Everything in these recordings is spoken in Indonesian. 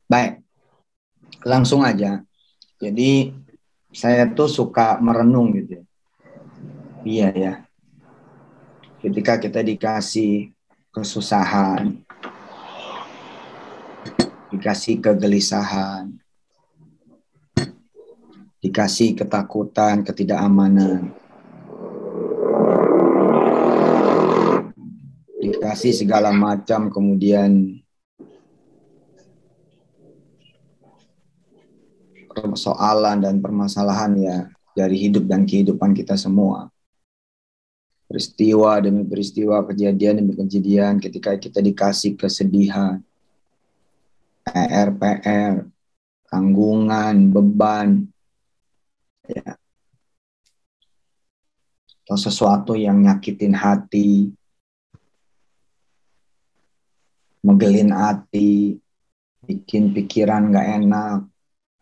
Baik, langsung aja. Jadi saya tuh suka merenung gitu. Iya ya. Ketika kita dikasih kesusahan, dikasih kegelisahan, dikasih ketakutan, ketidakamanan, dikasih segala macam, kemudian persoalan dan permasalahan ya dari hidup dan kehidupan kita semua. Peristiwa demi peristiwa, kejadian demi kejadian, ketika kita dikasih kesedihan, PR, tanggungan, beban, ya, atau sesuatu yang nyakitin hati, megelin hati, bikin pikiran gak enak,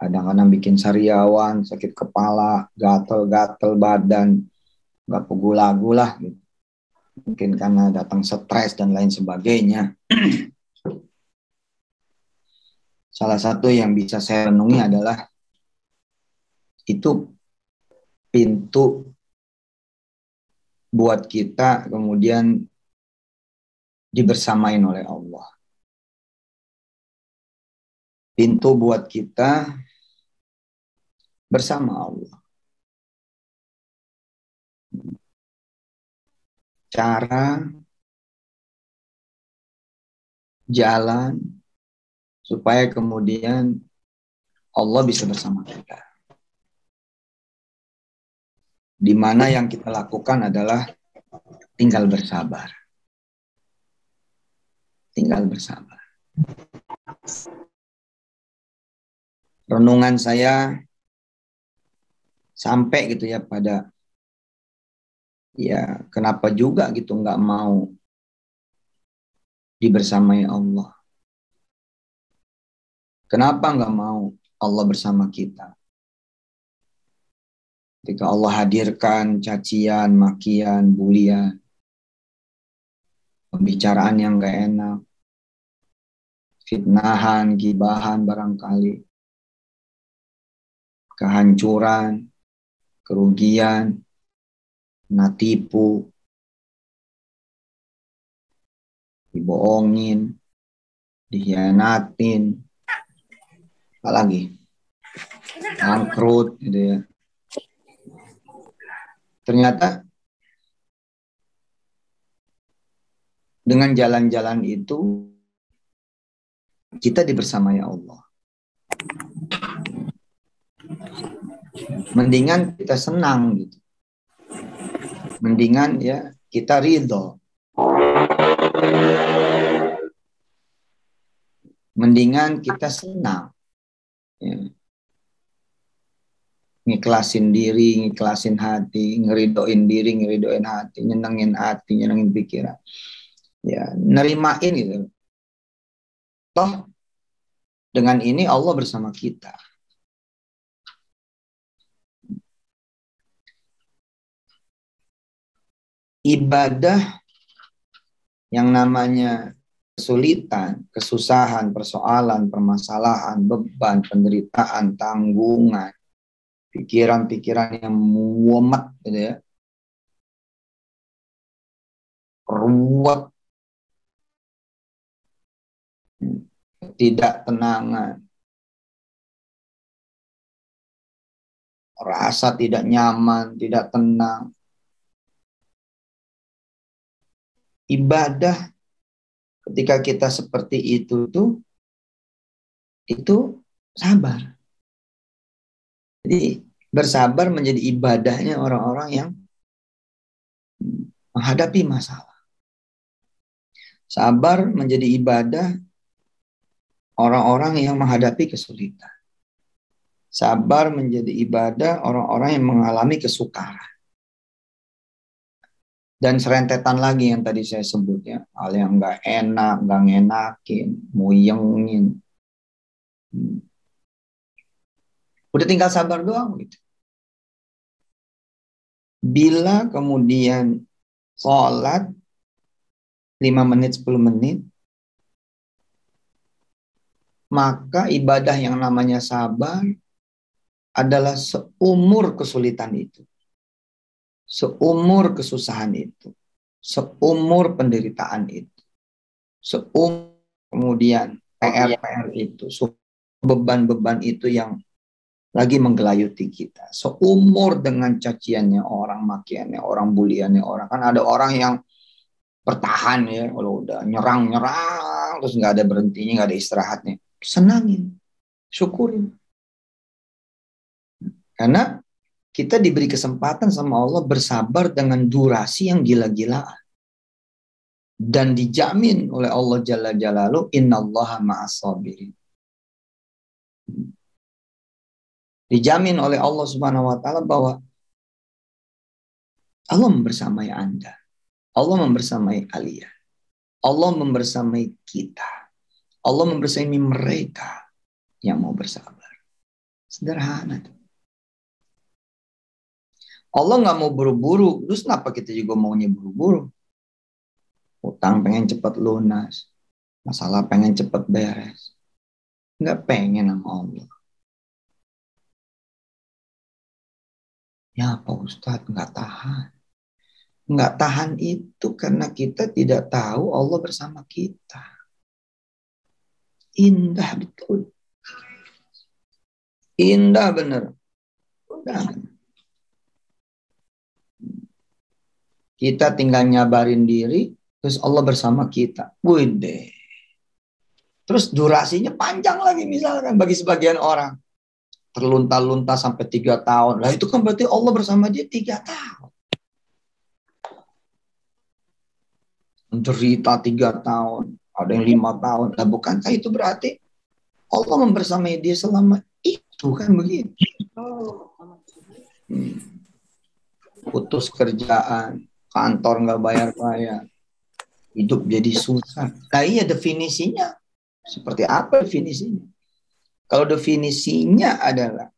kadang-kadang bikin sariawan, sakit kepala, gatel-gatel badan, gak pegulagu lah gitu. Mungkin karena datang stres dan lain sebagainya. Salah satu yang bisa saya renungi adalah itu pintu buat kita kemudian dibersamain oleh Allah. Pintu buat kita bersama Allah. Cara, jalan, supaya kemudian Allah bisa bersama kita. Di mana yang kita lakukan adalah tinggal bersabar. Tinggal bersabar. Renungan saya sampai gitu ya pada ya kenapa juga gitu nggak mau dibersamai Allah. Kenapa nggak mau Allah bersama kita? Ketika Allah hadirkan cacian, makian, bulian, pembicaraan yang nggak enak, fitnahan, gibahan barangkali, kehancuran, kerugian, tipu, dibohongin, dihianatin, apalagi bangkrut gitu ya. Ternyata dengan jalan-jalan itu kita dibersamai Allah. Mendingan kita senang gitu. Mendingan ya kita ridho. Mendingan kita senang. Ya. Ngiklasin diri, ngiklasin hati, ngeridoin diri, ngeridoin hati, nyenengin hati, nyenengin pikiran. Ya, nerimain gitu. Toh dengan ini Allah bersama kita. Ibadah yang namanya kesulitan, kesusahan, persoalan, permasalahan, beban, penderitaan, tanggungan, pikiran-pikiran yang mumet gitu ya, ruwet, tidak tenangan, rasa tidak nyaman, tidak tenang. Ibadah ketika kita seperti itu sabar. Jadi bersabar menjadi ibadahnya orang-orang yang menghadapi masalah. Sabar menjadi ibadah orang-orang yang menghadapi kesulitan. Sabar menjadi ibadah orang-orang yang mengalami kesukaran. Dan serentetan lagi yang tadi saya sebut ya. Hal yang gak enak, gak ngenakin, muyengin. Udah tinggal sabar doang gitu. Bila kemudian sholat 5 menit, 10 menit, maka ibadah yang namanya sabar adalah seumur kesulitan itu, seumur kesusahan itu, seumur penderitaan itu, seumur kemudian PR-PR itu, beban-beban itu yang lagi menggelayuti kita. Seumur dengan caciannya orang, makiannya orang, buliannya orang. Kan ada orang yang bertahan ya, kalau udah nyerang-nyerang, terus nggak ada berhentinya, nggak ada istirahatnya. Senangin, syukurin. Karena kita diberi kesempatan sama Allah bersabar dengan durasi yang gila-gilaan. Dan dijamin oleh Allah Jalla Jalaluhu, innallaha ma'as sabirin. Dijamin oleh Allah Subhanahu wa taala bahwa Allah membersamai Anda. Allah membersamai kalian. Allah membersamai kita. Allah membersamai mereka yang mau bersabar. Sederhana. Allah nggak mau buru-buru. Terus kenapa kita juga maunya buru-buru? Utang pengen cepat lunas. Masalah pengen cepat beres. Nggak pengen sama Allah. Ya Pak Ustadz, nggak tahan. Nggak tahan itu karena kita tidak tahu Allah bersama kita. Indah betul. Indah bener. Udah. Kita tinggal nyabarin diri, terus Allah bersama kita. Wede. Terus durasinya panjang lagi misalkan bagi sebagian orang. Terlunta-lunta sampai 3 tahun. Lah itu kan berarti Allah bersama dia 3 tahun. Menderita 3 tahun. Ada yang 5 tahun. Lah bukankah itu berarti Allah membersamai dia selama itu kan begitu. Putus kerjaan, kantor nggak bayar-bayar, hidup jadi susah. Nah iya definisinya. Seperti apa definisinya? Kalau definisinya adalah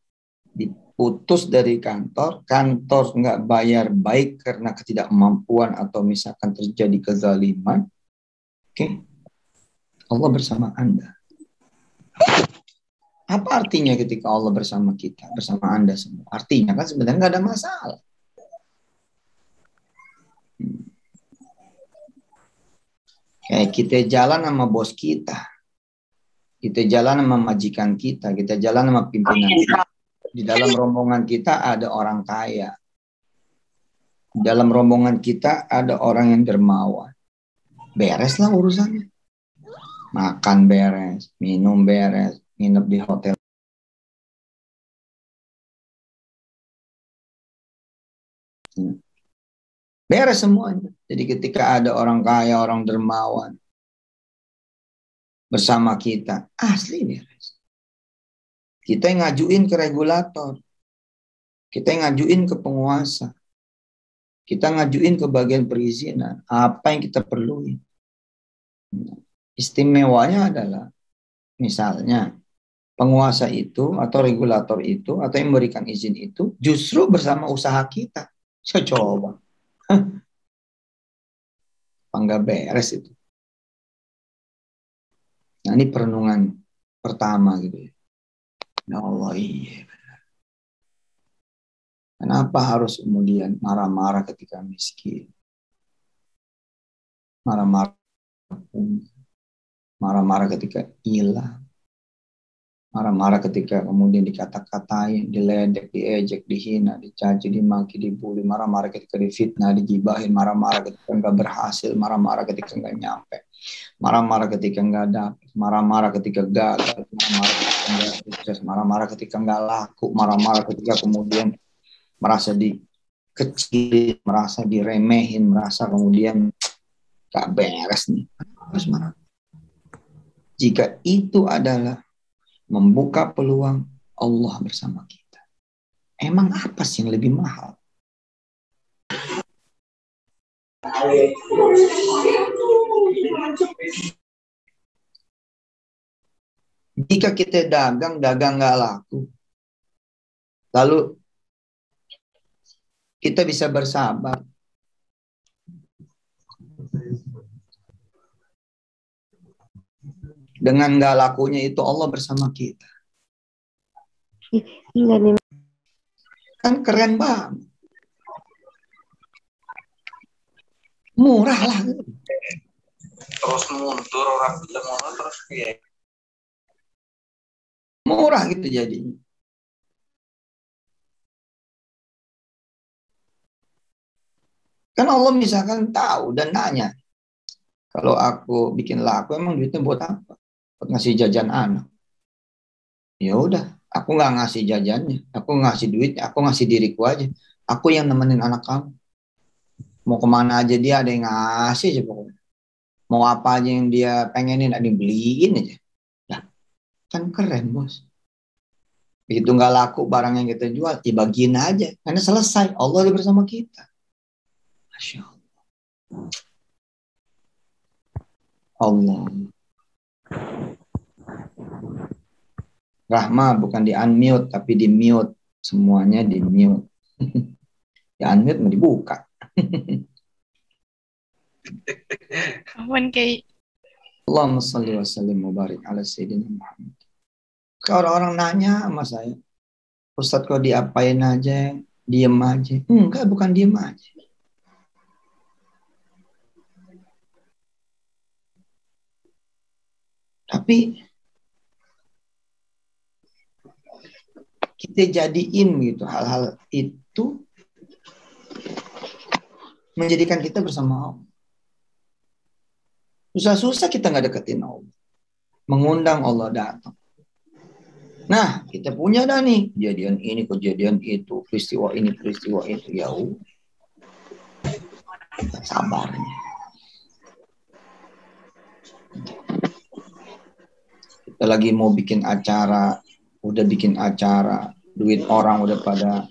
diputus dari kantor, kantor nggak bayar baik karena ketidakmampuan atau misalkan terjadi kezaliman, oke, Allah bersama Anda. Apa artinya ketika Allah bersama kita, bersama Anda semua? Artinya kan sebenarnya nggak ada masalah. Kayak kita jalan sama bos kita jalan sama majikan kita jalan sama pimpinan kita. Di dalam rombongan kita ada orang kaya. Di dalam rombongan kita ada orang yang dermawan. Bereslah urusannya. Makan beres, minum beres, nginep di hotel. Beres semuanya. Jadi ketika ada orang kaya, orang dermawan bersama kita, asli beres. Kita yang ngajuin ke regulator. Kita yang ngajuin ke penguasa. Kita ngajuin ke bagian perizinan. Apa yang kita perluin. Istimewanya adalah misalnya penguasa itu atau regulator itu atau yang memberikan izin itu justru bersama usaha kita. Saya coba. Enggak beres itu. Nah ini perenungan pertama gitu ya. Ya Allah iya benar. Kenapa harus kemudian marah-marah ketika miskin? Marah-marah marah-marah ketika hilang. Marah-marah ketika kemudian dikata-katain, diledek, diejek, dihina, dicaci, dimaki, dibully. Marah-marah ketika difitnah, digibahin. Marah-marah ketika nggak berhasil. Marah-marah ketika nggak nyampe. Marah-marah ketika nggak dapet. Marah-marah ketika gagal. Marah-marah ketika nggak sukses. Marah-marah ketika nggak laku. Marah-marah ketika kemudian merasa dikecilin, merasa diremehin, merasa kemudian nggak beres nih. Harus marah. Jika itu adalah membuka peluang Allah bersama kita. Emang apa sih yang lebih mahal? Jika kita dagang nggak laku, lalu kita bisa bersabar. Dengan nggak lakunya itu Allah bersama kita. Enggak nih. Kan keren banget. Murah lah. Terus mundur orang film terus kayak Murah gitu jadinya. Kan Allah misalkan tahu dan nanya, kalau aku bikin laku emang duitnya buat apa? Buat ngasih jajan anak. Ya udah, aku nggak ngasih jajannya, aku ngasih duitnya, aku ngasih diriku aja. Aku yang nemenin anak kamu. Mau kemana aja dia ada yang ngasih aja pokoknya. Mau apa aja yang dia pengenin ada yang beliin aja. Nah, kan keren bos. Begitu nggak laku barang yang kita jual, dibagiin aja. Karena selesai, Allah ada bersama kita. Masya Allah. Rahma bukan di unmute, tapi di mute. Semuanya di mute. Di unmute mau dibuka. Apaan kayak Allahumma salli wa sallim wa barik ala Sayyidina Muhammad. Kalau orang nanya sama saya, Ustadz kok diapain aja, diem aja. Enggak, bukan diem aja. Tapi kita jadiin gitu hal-hal itu menjadikan kita bersama Allah. Susah-susah kita nggak deketin Allah. Mengundang Allah datang. Nah, kita punya dah nih kejadian ini, kejadian itu, peristiwa ini, peristiwa itu. Ya udah, sabarnya. Kita lagi mau bikin acara, udah bikin acara, duit orang udah pada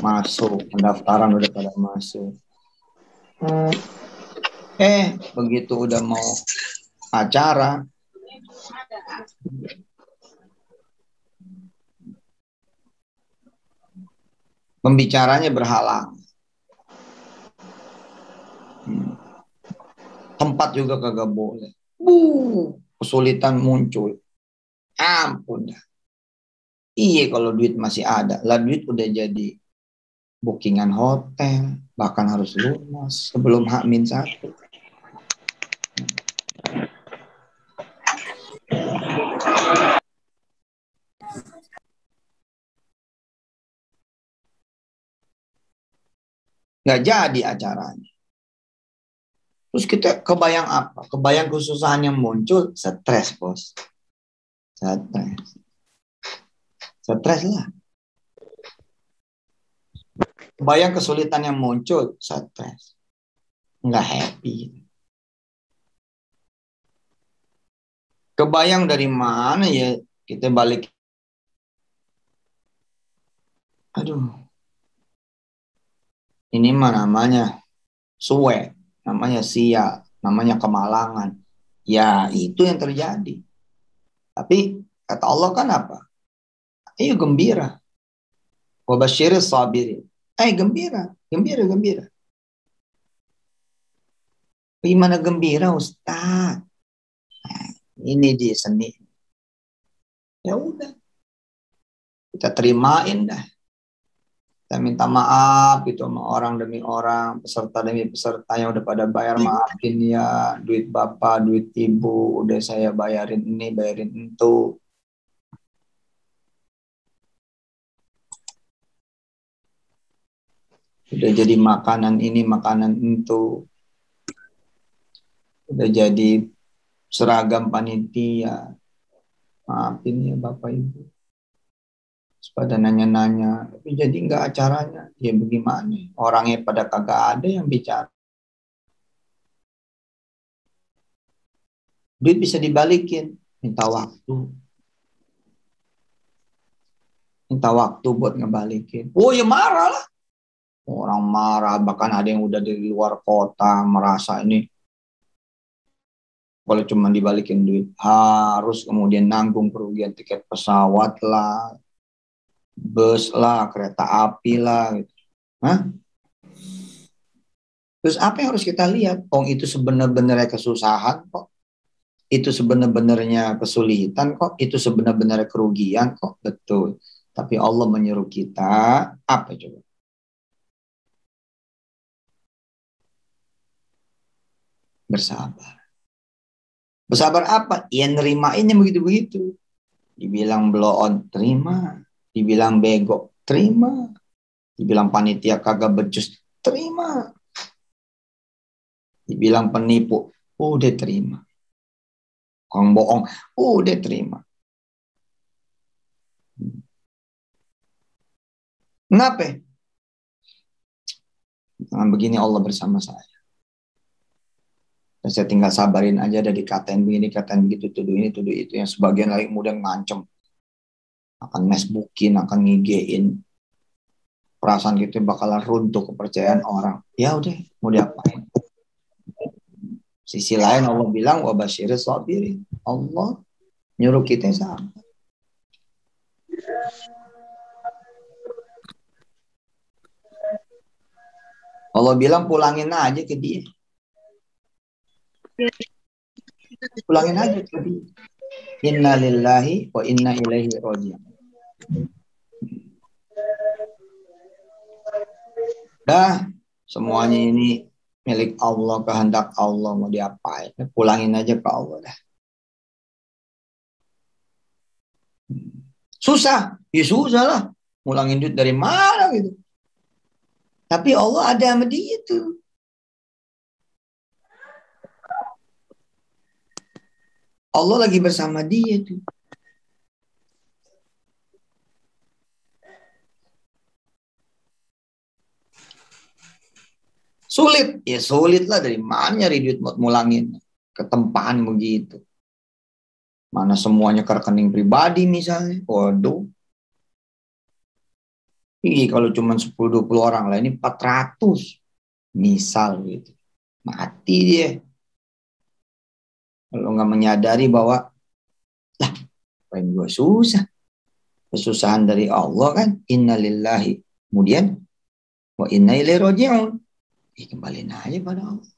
masuk, pendaftaran udah pada masuk. Begitu udah mau acara, pembicaranya berhalang. Tempat juga kagak boleh. Kesulitan muncul. Ampun dah. Iya kalau duit masih ada. Lah duit udah jadi bookingan hotel. Bahkan harus lunas sebelum H-1. Nggak jadi acaranya. Terus kita kebayang apa? Kebayang kesusahan yang muncul, stres bos. Stres lah. Kebayang kesulitan yang muncul, stres. Nggak happy. Kebayang dari mana ya kita balik. Aduh. Ini mah namanya suwe. Namanya sial, namanya kemalangan. Ya itu yang terjadi. Tapi kata Allah kan apa? Ayo gembira. Wabasyiris sabirin. Gembira. Gimana gembira Ustaz? Ini di seni. Ya udah. Kita terimain dah. Kita minta maaf gitu sama orang demi orang, peserta demi peserta yang udah pada bayar, maafin ya, duit bapak, duit ibu, udah saya bayarin ini, bayarin itu. Udah jadi makanan ini, makanan itu. Udah jadi seragam panitia. Maafin ya bapak ibu. Pada nanya-nanya, tapi jadi nggak acaranya, ya bagaimana? Orangnya pada kagak ada yang bicara. Duit bisa dibalikin, minta waktu buat ngebalikin. Oh ya marah lah, orang marah, bahkan ada yang udah dari luar kota merasa ini kalau cuma dibalikin duit harus kemudian nanggung kerugian tiket pesawat lah, bus lah, kereta api lah, gitu. Terus apa yang harus kita lihat? Itu sebenarnya kesusahan kok. itu sebenarnya kesulitan kok, itu sebenarnya kerugian kok, betul. Tapi Allah menyuruh kita apa coba? Bersabar. Bersabar apa? Ya nerimainnya begitu-begitu. Dibilang blow on, terima. Dibilang bego, terima. Dibilang panitia kagak becus, terima. Dibilang penipu, udah terima. Kong bohong, udah terima. Kenapa? Dengan begini Allah bersama saya. Dan saya tinggal sabarin aja, ada dikatain begini, dikatain begitu, tuduh ini, tuduh itu. Yang sebagian lagi mudah ngancem. Akan Facebookin, akan ngigein. Perasaan gitu bakalan runtuh kepercayaan orang. Ya udah, mau diapain? Sisi lain Allah bilang, wa basyiris sabirin. Allah nyuruh kita sabar. Allah bilang pulangin aja ke dia. Pulangin aja ke dia. Inna lillahi wa inna ilaihi raji'un. Dah, semuanya ini milik Allah, kehendak Allah, mau diapain? Pulangin aja ke Allah dah. Susah, ya susah lah. Ngulangin duit dari mana gitu. Tapi Allah ada sama dia tuh. Allah lagi bersama dia tuh. Sulit, ya sulit lah, dari mana nyari duit buat mulangin. Ketempaan begitu. Mana semuanya ke rekening pribadi misalnya. Waduh. Ih, kalau cuma 10-20 orang lah, ini 400. Misal gitu. Mati dia. Kalau nggak menyadari bahwa, lah, paling gue susah. Kesusahan dari Allah kan. Innalillahi. Kemudian, wa inna ilaihi raji'un. Kembaliin aja pada Allah.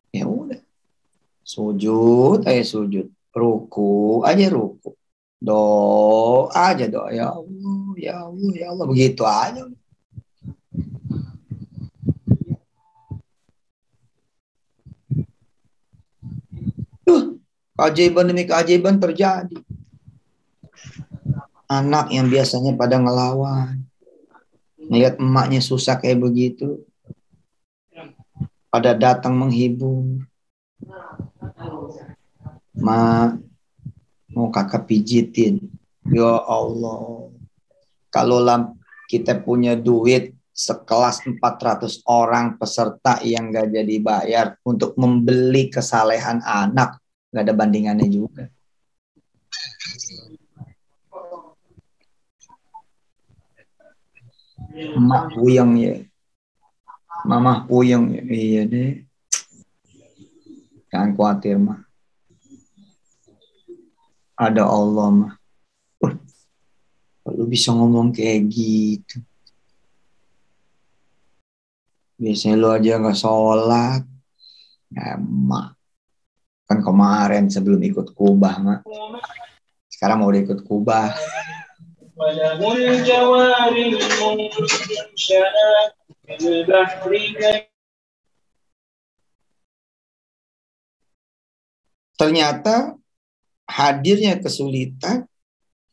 Ya udah. Sujud aja sujud. Ruku aja ruku. Doa aja doa. Ya Allah, ya Allah, ya Allah. Begitu aja. Keajaiban demi keajaiban terjadi. Anak yang biasanya pada ngelawan. Ngelihat emaknya susah kayak begitu. Pada datang menghibur. Ma, mau kakak pijitin. Ya Allah. Kalau kita punya duit sekelas 400 orang peserta yang gak jadi bayar untuk membeli kesalehan anak. Gak ada bandingannya juga. Emak puyeng ya. Mama puyeng ya. Iya deh. Jangan khawatir mah. Ada Allah mah. Lu bisa ngomong kayak gitu. Biasanya lu aja gak sholat. Emak. Kan kemarin sebelum ikut kubah mak. Sekarang mau ikut kubah. Ternyata hadirnya kesulitan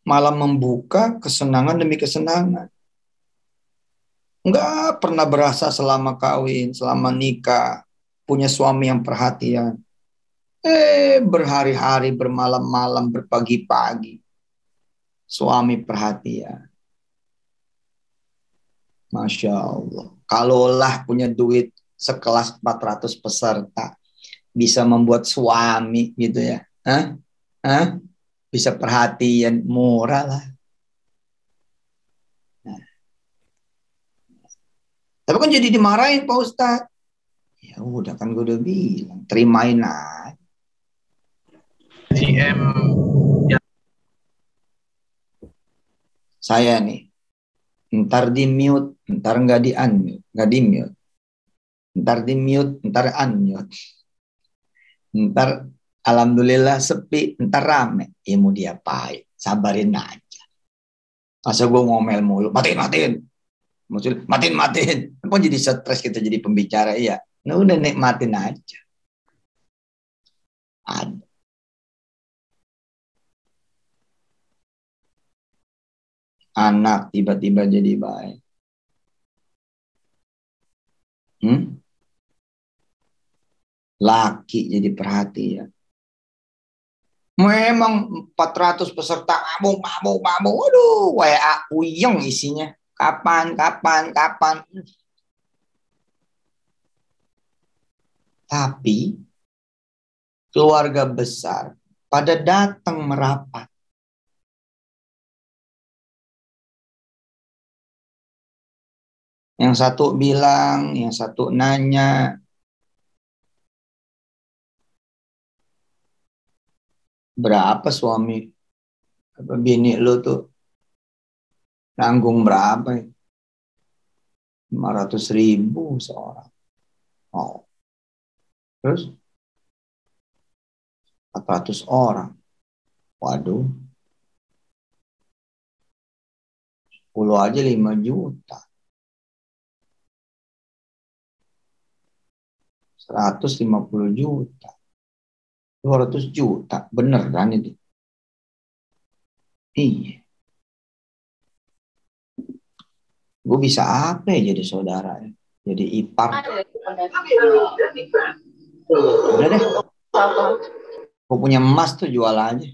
malah membuka kesenangan demi kesenangan. Enggak pernah berasa selama kawin, selama nikah, punya suami yang perhatian. Berhari-hari, bermalam-malam, berpagi-pagi. Suami perhatian. Masya Allah. Kalaulah punya duit sekelas 400 peserta, bisa membuat suami gitu ya. Bisa perhatian, murah lah. Nah. Tapi kan jadi dimarahin Pak Ustadz. Ya udah kan gue udah bilang, terimain aja. Saya nih, ntar di mute, ntar nggak di unmute, nggak di mute, ntar di mute, ntar unmute, ntar Alhamdulillah sepi, ntar rame. Ya mau diapain, sabarin aja. Masa gue ngomel mulu, matiin. Matiin. Apa jadi stres kita jadi pembicara, iya. Nah udah nikmatin aja. Ada. Anak tiba-tiba jadi baik. Laki jadi perhatian. Memang 400 peserta mabuk. Waduh, WA uyeng isinya. Kapan. Tapi keluarga besar pada datang merapat. Yang satu bilang, yang satu nanya, berapa suami bini lu tuh nanggung berapa ya? 500.000 seorang. Oh. Terus 400 orang. Waduh. 10 aja 5 juta. 150 juta. 200 juta. Bener kan itu? Iya. Gue bisa apa ya jadi saudara ya? Jadi ipar. Udah deh. Gue punya emas tuh jual aja.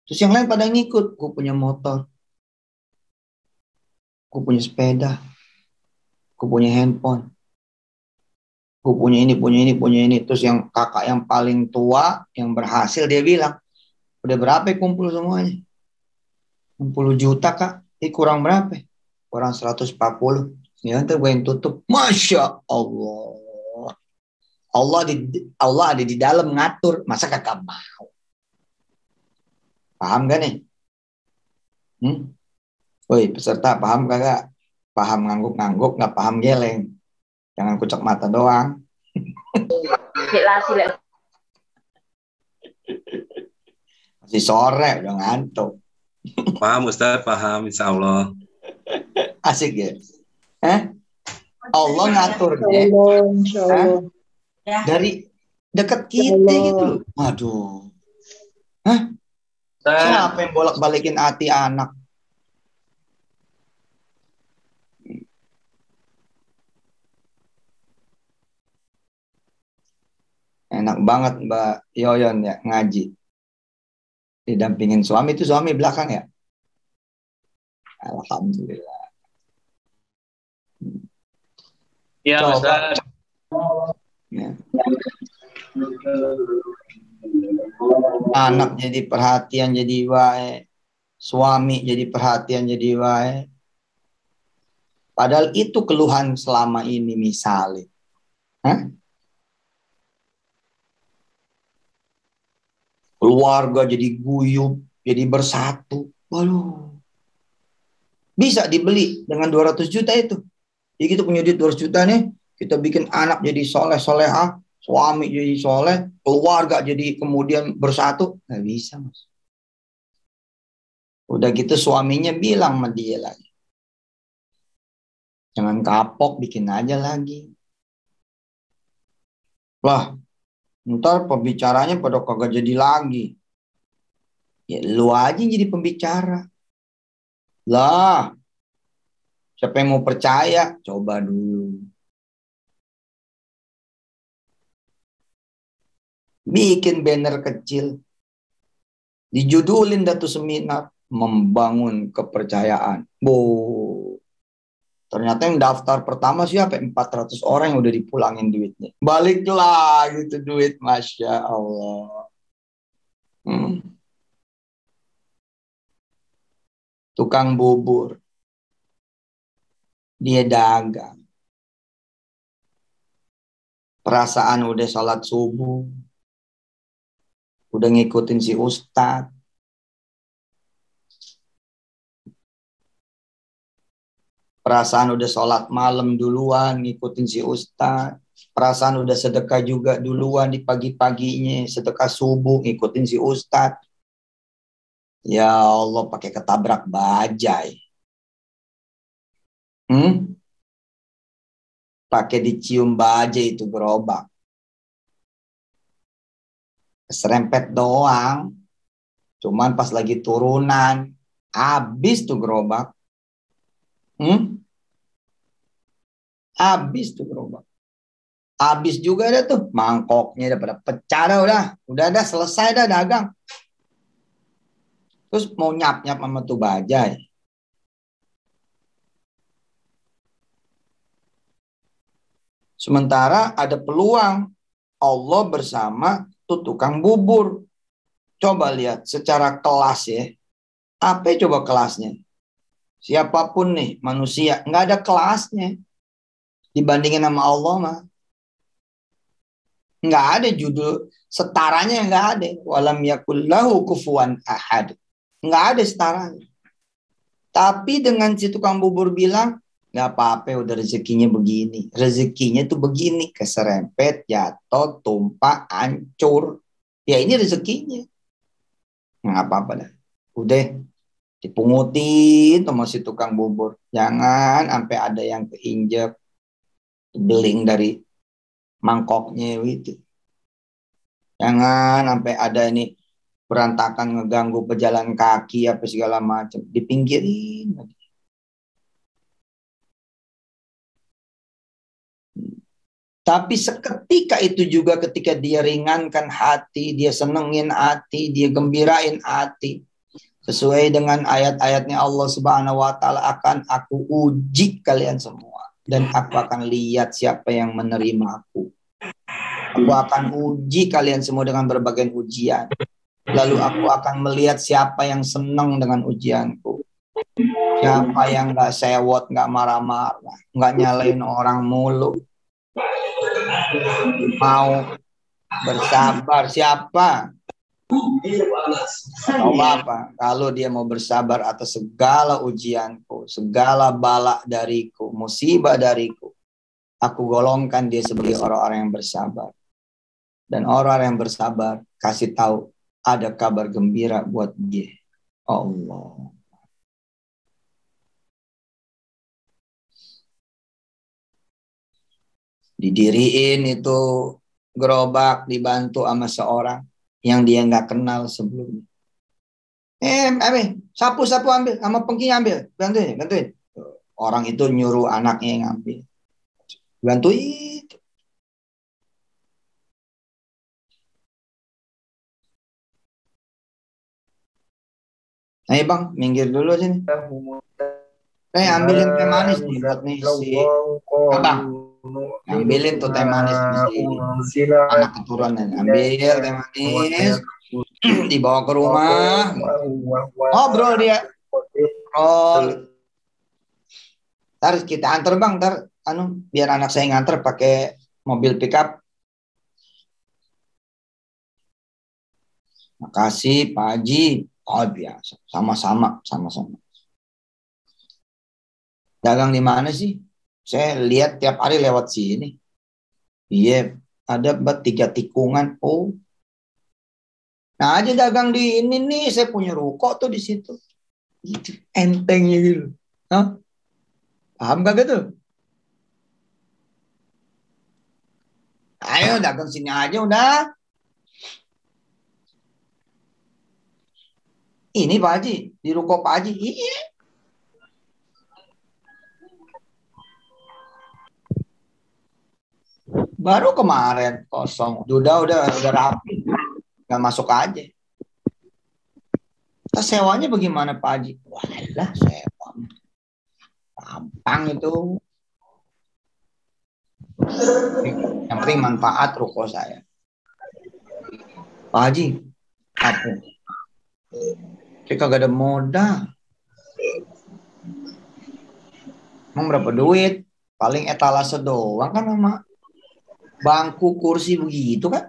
Terus yang lain pada ngikut. Gue punya motor. Gue punya sepeda. Gue punya handphone. Gue punya ini. Terus yang kakak yang paling tua, yang berhasil, dia bilang, udah berapa ya kumpul semuanya? 60 juta kak. Ini kurang berapa? Kurang 140. Ya nanti gue yang tutup. Masya Allah. Allah ada di dalam ngatur. Masa kakak mau? Paham gak nih? Woi peserta paham kagak? Paham ngangguk-ngangguk, gak paham geleng. Jangan kucek mata doang. Masih sore udah ngantuk. Paham Ustaz, paham insya Allah. Asik ya? Allah ngaturnya dari dekat kita gitu loh. Waduh. Siapa yang bolak-balikin hati anak? Enak banget Mbak Yoyon ya ngaji. Didampingin suami, itu suami belakang ya? Alhamdulillah. Ya, Ustaz. Ya. Anak jadi perhatian jadi wae. Suami jadi perhatian jadi wae. Padahal itu keluhan selama ini misalnya. Keluarga jadi guyup, jadi bersatu. Waduh. Bisa dibeli dengan 200 juta itu. Jadi kita punya duit 200 juta nih, kita bikin anak jadi soleh-solehah, suami jadi soleh, keluarga jadi kemudian bersatu. Nggak bisa, Mas. Udah gitu suaminya bilang sama dia lagi. Jangan kapok, bikin aja lagi. Wah, ntar pembicaranya pada kagak jadi lagi. Ya lu aja yang jadi pembicara. Lah, siapa yang mau percaya? Coba dulu. Bikin banner kecil. Dijudulin datu seminar. Membangun kepercayaan. Ternyata yang daftar pertama siapa? 400 orang yang udah dipulangin duitnya. Balik lagi tuh duit. Masya Allah. Tukang bubur. Dia dagang. Perasaan udah sholat subuh. Udah ngikutin si ustadz. Perasaan udah sholat malam duluan ngikutin si ustadz. Perasaan udah sedekah juga duluan di pagi-paginya, sedekah subuh, ngikutin si Ustadz. Ya Allah, pakai ketabrak bajai. Pakai dicium bajai itu gerobak. Serempet doang. Cuman pas lagi turunan, habis tuh gerobak. Habis tuh gerobak. Habis juga ada tuh mangkoknya, udah pada pecah dah, udah ada selesai dah dagang. Terus mau nyap-nyap sama tuh bajai. Sementara ada peluang Allah bersama tuh tukang bubur. Coba lihat secara kelas ya. Apa coba kelasnya? Siapapun nih manusia, nggak ada kelasnya. Dibandingin sama Allah mah. Nggak ada judul setaranya, nggak ada. Walam yakullahu kufuwan ahad. Nggak ada setaranya. Tapi dengan si tukang bubur bilang, nggak apa-apa, udah rezekinya begini. Rezekinya tuh begini, keserempet, jatuh, tumpah, hancur. Ya ini rezekinya. Nggak apa-apa dah. Udah dipungutin sama si tukang bubur. Jangan sampai ada yang keinjek beling dari mangkoknya gitu. Jangan sampai ada ini berantakan ngeganggu pejalan kaki apa segala macam. Dipinggirin. Tapi seketika itu juga ketika dia ringankan hati, dia senengin hati, dia gembirain hati. Sesuai dengan ayat-ayatnya Allah Subhanahu wa Ta'ala, akan aku uji kalian semua. Dan aku akan lihat siapa yang menerima aku. Aku akan uji kalian semua dengan berbagai ujian. Lalu aku akan melihat siapa yang senang dengan ujianku. Siapa yang gak sewot, gak marah-marah, gak nyalain orang mulu. Mau bersabar. Siapa? Coba apa? Kalau dia mau bersabar atas segala ujianku, segala bala dariku, musibah dariku, aku golongkan dia sebagai orang-orang yang bersabar. Dan orang yang bersabar kasih tahu ada kabar gembira buat dia. Allah. Didiriin itu gerobak dibantu sama seorang yang dia nggak kenal sebelumnya. Sapu ambil, sama pengki ambil, bantuin. Orang itu nyuruh anaknya yang ngambil, bantuin. Ayo bang, minggir dulu sini. Ambilin teh manis nih buat nih si abang. Ambilin tuh teh manis si anak keturunan. Ambil teh manis. Dibawa ke rumah, ngobrol dia, Ntar kita antar bang, biar anak saya nganter pakai mobil pickup. Makasih Pak Haji. Oh biasa, sama-sama. Dagang di mana sih? Saya lihat tiap hari lewat sini. Iya, ada 3 tikungan. Oh. Nah aja dagang di ini nih, saya punya ruko tuh di situ. Gitu, entengnya gitu. Hah? Paham gak gitu? Ayo dagang sini aja udah. Ini Pak Haji, di ruko Pak Haji. Iya. Baru kemarin kosong. Udah rapi. Nggak masuk aja. Terus sewanya bagaimana Pak Haji? Walah, sewa. Gampang itu. Yang penting manfaat ruko saya. Pak Haji, apa? Saya kagak ada modal. Emang berapa duit? Paling etalase doang kan sama bangku kursi begitu kan?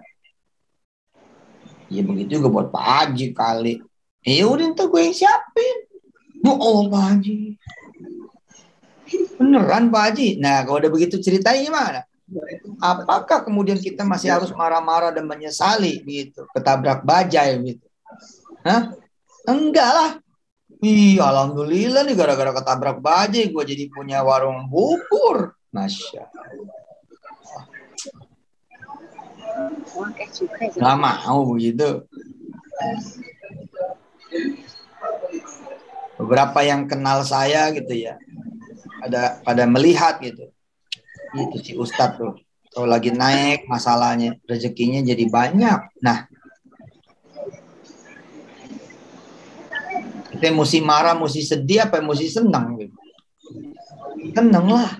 Ya begitu juga buat Pak Haji kali. Udah ntar gue yang siapin. Oh Pak Haji. Beneran Pak Haji. Nah kalau udah begitu ceritanya gimana? Apakah kemudian kita masih harus marah-marah dan menyesali gitu, ketabrak bajai gitu? Hah? Enggak lah. Ih, alhamdulillah nih gara-gara ketabrak bajai gue jadi punya warung bubur. Masya Allah. Nggak mau begitu. Beberapa yang kenal saya gitu ya, pada melihat gitu. Itu si Ustadz tuh. Kalau lagi naik masalahnya, rezekinya jadi banyak. Nah, kita mesti marah, mesti sedih, apa mesti senang gitu. Senang lah.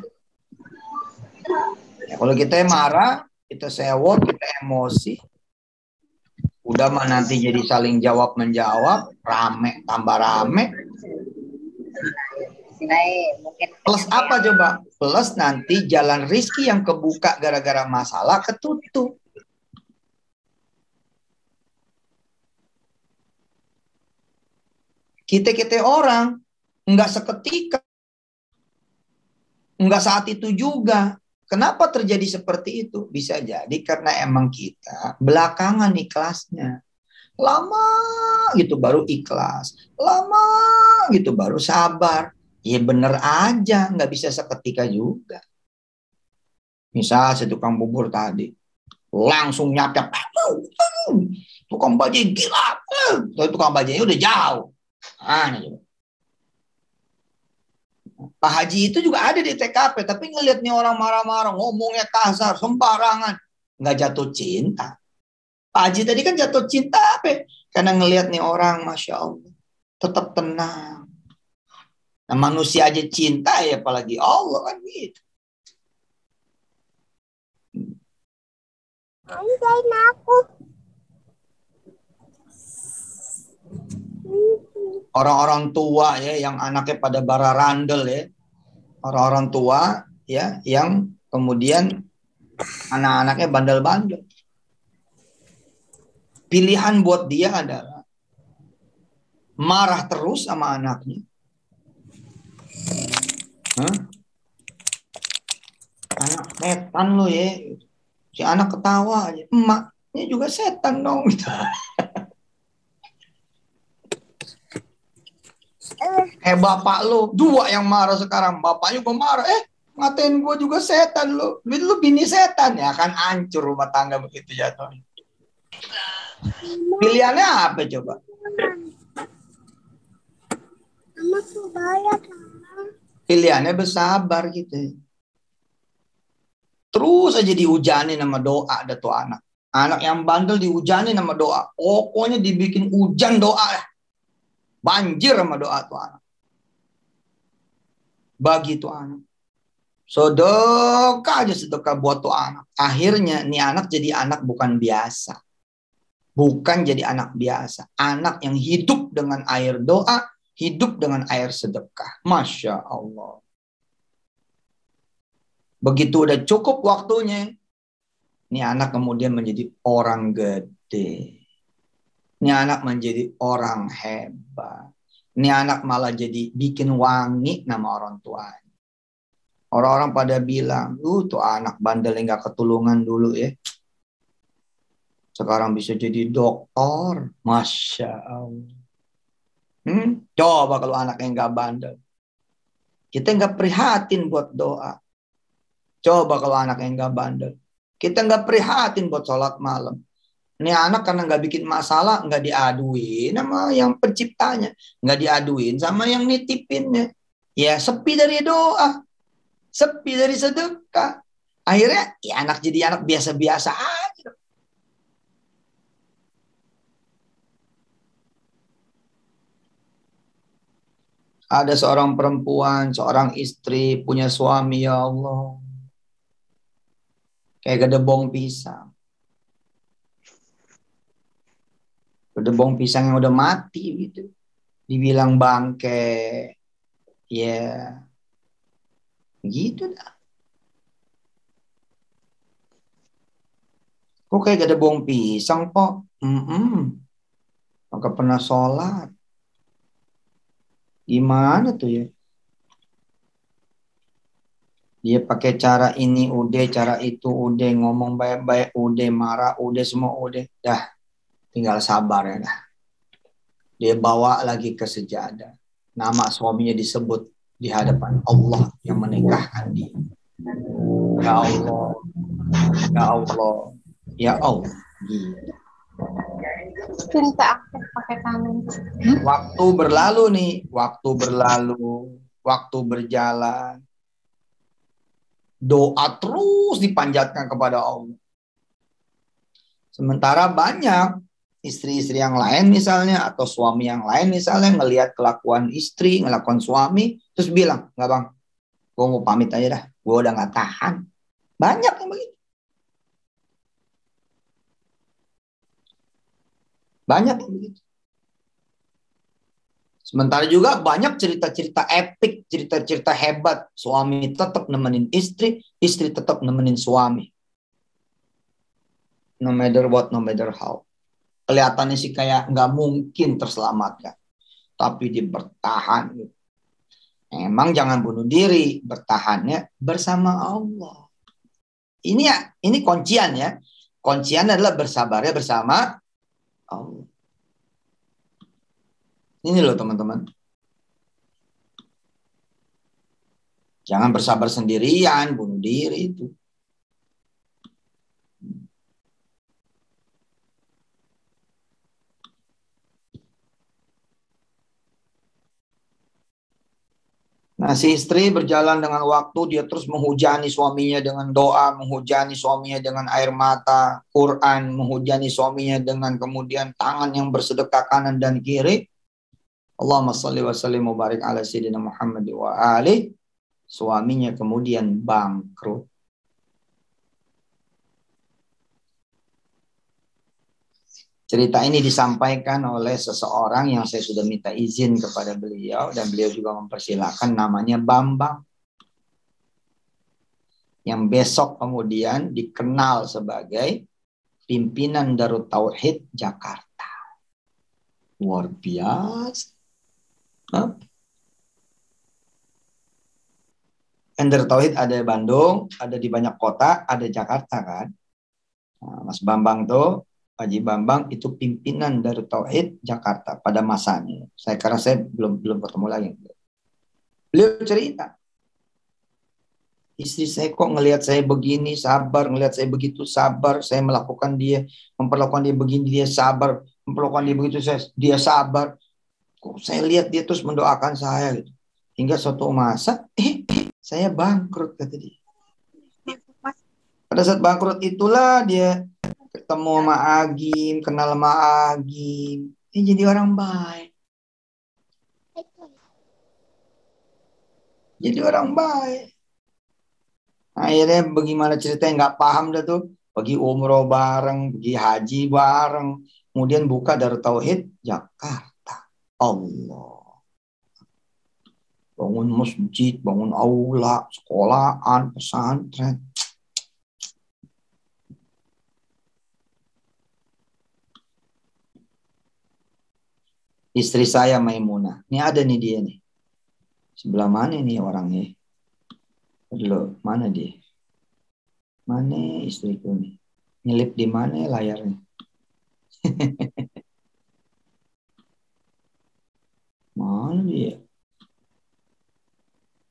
Ya, kalau kita marah, kita sewot, kita emosi, udah mah nanti jadi saling jawab menjawab, rame tambah rame. Plus apa coba? Plus nanti jalan rizki yang kebuka gara-gara masalah ketutup. Kita orang nggak seketika, nggak saat itu juga. Kenapa terjadi seperti itu? Bisa jadi karena emang kita belakangan ikhlasnya. Lama gitu baru ikhlas. Lama gitu baru sabar. Ya bener aja, nggak bisa seketika juga. Misal si tukang bubur tadi, langsung nyapyak. Tukang bajai gila. Tukang bajainya udah jauh. Pak Haji itu juga ada di TKP, tapi ngelihat nih orang marah-marah, ngomongnya kasar, sembarangan, nggak jatuh cinta. Pak Haji tadi kan jatuh cinta apa? Karena ngelihat nih orang, masya Allah, tetap tenang. Nah, manusia aja cinta ya, apalagi Allah kan gitu. Orang-orang tua ya yang anaknya pada bararandel ya. Orang-orang tua ya yang kemudian anak-anaknya bandel-bandel. Pilihan buat dia adalah marah terus sama anaknya. Anak setan lo ya. Si anak ketawa aja. Emaknya juga setan dong gitu. Bapak lo, dua yang marah sekarang. Bapaknya juga marah. Ngatain gue juga setan lo. Lu bini setan ya kan hancur rumah tangga begitu jatuhnya. Pilihannya apa coba? Pilihannya bersabar gitu. Terus aja dihujani nama doa ada tuh anak. Anak yang bandel dihujani nama doa. Pokoknya dibikin hujan doa. Banjir sama doa tuh anak. Bagi tuh anak. Sedekah aja sedekah buat tuh anak. Akhirnya nih anak jadi anak bukan biasa. Bukan jadi anak biasa. Anak yang hidup dengan air doa. Hidup dengan air sedekah. Masya Allah. Begitu udah cukup waktunya. Ini anak kemudian menjadi orang gede. Ini anak menjadi orang hebat. Ini anak malah jadi bikin wangi nama orang tuanya. Orang-orang pada bilang, tuh anak bandel yang gak ketulungan dulu ya. Sekarang bisa jadi dokter. Masya Allah. Coba kalau anak yang gak bandel. Kita gak prihatin buat doa. Coba kalau anak yang gak bandel. Kita gak prihatin buat sholat malam. Ini anak karena gak bikin masalah, gak diaduin sama yang penciptanya. Gak diaduin sama yang nitipinnya. Ya sepi dari doa. Sepi dari sedekah. Akhirnya ya anak jadi anak biasa-biasa aja. Ada seorang perempuan, seorang istri, punya suami, ya Allah. Kayak gedebong pisang. Gedebong pisang yang udah mati gitu. Dibilang bangke. Ya. Gitu dah. Kok kayak gedebong pisang, kok? Maka pernah sholat. Gimana tuh ya? Dia pakai cara ini udah, cara itu udah, ngomong baik-baik udah, marah udah, semua udah. Dah, tinggal sabar ya dah. Dia bawa lagi ke sejadah. Nama suaminya disebut di hadapan Allah yang menikahkan dia. Ya Allah, ya Allah, ya Allah. Gitu. Cerita aktif pakai tangan. Waktu berlalu nih, waktu berlalu, waktu berjalan. Doa terus dipanjatkan kepada Allah. Sementara banyak istri-istri yang lain misalnya, atau suami yang lain misalnya, ngelihat kelakuan istri, ngelakuan suami, terus bilang, nggak bang, gue mau pamit aja dah, gue udah nggak tahan. Banyak yang begitu. Banyak yang begitu. Sementara juga banyak cerita-cerita epik, cerita-cerita hebat. Suami tetap nemenin istri, istri tetap nemenin suami. No matter what, no matter how. Kelihatannya sih kayak nggak mungkin terselamatkan. Tapi dia bertahan. Emang jangan bunuh diri. Bertahannya bersama Allah. Ini kuncian ya. Kuncian adalah bersabarnya bersama Allah. Ini loh teman-teman. Jangan bersabar sendirian, bunuh diri itu. Nah, si istri berjalan dengan waktu, dia terus menghujani suaminya dengan doa, menghujani suaminya dengan air mata, Quran, menghujani suaminya dengan kemudian tangan yang bersedekah kanan dan kiri. Allahumma shalli wa sallim wa barik ala sayyidina Muhammad wa ali. Suaminya kemudian bangkrut. Cerita ini disampaikan oleh seseorang yang saya sudah minta izin kepada beliau, dan beliau juga mempersilahkan, namanya Bambang. Yang besok kemudian dikenal sebagai pimpinan Darut Tauhid Jakarta. Luar biasa. Darut Tauhid ada di Bandung, ada di banyak kota, ada Jakarta kan. Nah, Mas Bambang tuh, Haji Bambang itu pimpinan Darut Tauhid Jakarta pada masanya. Karena saya belum ketemu lagi. Beliau cerita, istri saya kok ngelihat saya begini sabar, ngelihat saya begitu sabar, saya memperlakukan dia begini dia sabar, memperlakukan dia begitu dia sabar. Kok saya lihat dia terus mendoakan saya gitu. Hingga suatu masa saya bangkrut kata dia. Pada saat bangkrut itulah dia ketemu sama Agim, kenal sama Agim. Dia jadi orang baik. Jadi orang baik. Akhirnya bagaimana ceritanya nggak paham dah tuh. Pergi umroh bareng, pergi haji bareng. Kemudian buka Darut Tauhid Jakarta. Allah. Bangun masjid, bangun aula, sekolahan, pesantren. Istri saya Maimunah. Ini ada nih dia nih. Sebelah mana nih orangnya? Dulu, mana dia? Mana istriku nih? Nyelip di mana layarnya? Mana dia?